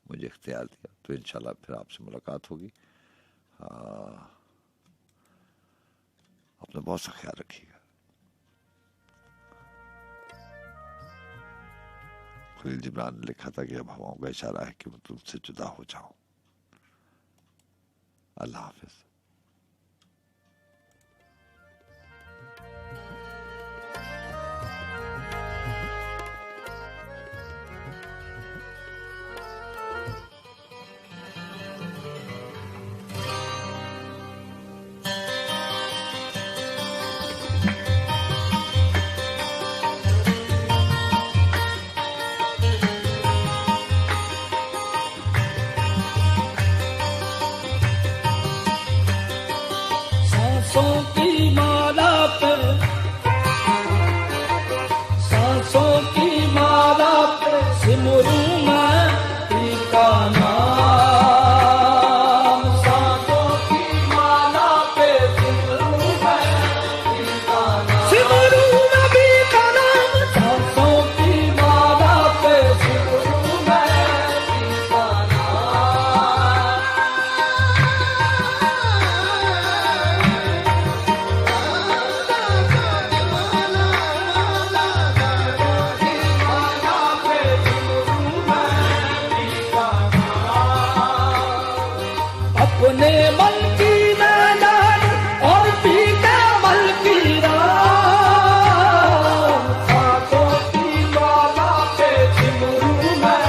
मुझे इख्तियार दिया, तो इंशाल्लाह फिर आपसे मुलाकात होगी। अपना बहुत सा ख्याल रखिएगा। खलील जिब्रान ने लिखा था कि अब हवाओं का इशारा है कि मैं तुमसे जुदा हो जाऊं। अल्लाह हाफिज। सांसों की माला पे, सांसों की माला पे सिमरूं मैं तेरा नाम। सांसों की माला पे सिमरूं मैं तेरा नाम। सिमरूं नबी का नाम। सांसों की माला पे सिमरूं मैं तेरा नाम। अपने मन की मैदान और पीते मल की रात। सांसों की माला पे सिमरूं मैं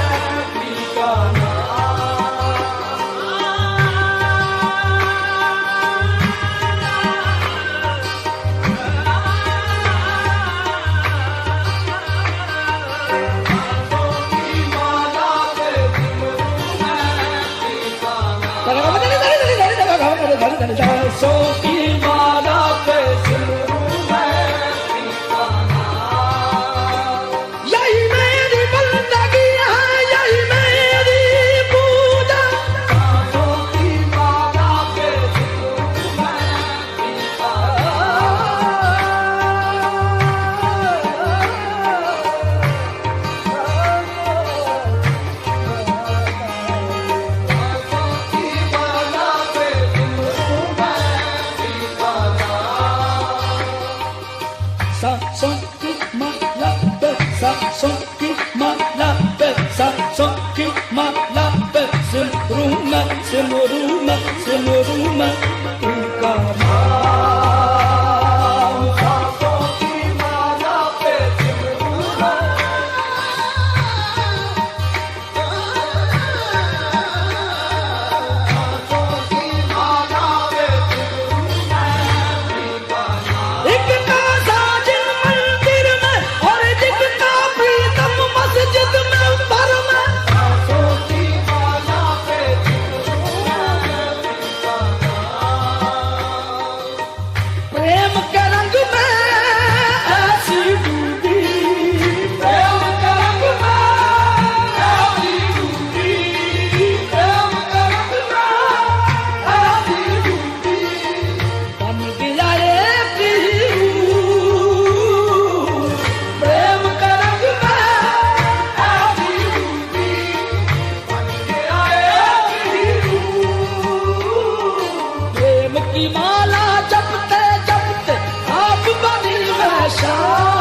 तेरा सांसों की माला पे सिमरूं मैं तेरा नाम। यही मेरी बंदगी है, यही मेरी पूजा। सांसों की माला पे सिमरूं मैं तेरा सांसों की माला पे, सांसों की माला पे, सांसों की माला पे सिमरूं मैं, सिमरूं मैं, सिमरूं मैं तेरा नाम। सांसों की माला पे सिमरूं मैं। सांसों की माला पे सिमरूं मैं तेरा नाम। एक मस्जिद में भरम। सांसों की माला पे सिमरूं मैं तेरा नाम। प्रेम के रंग में ऐसी डूबी, प्रेम के रंग में ऐसी डूबी, प्रेम के रंग में ऐसी डूबी। बन गया एक ही रूह, प्रेम के रंग में की माला जपते जपते आप बनी मैं शाम।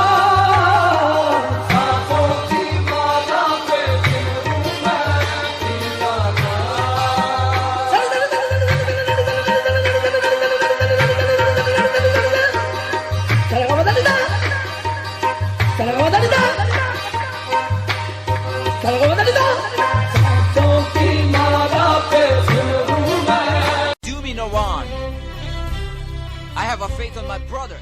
सांसों की माला पे सिमरूं मैं तेरा नाम। सांसों की माला पे सिमरूं मैं। Do me no wrong. I have a faith on my brother.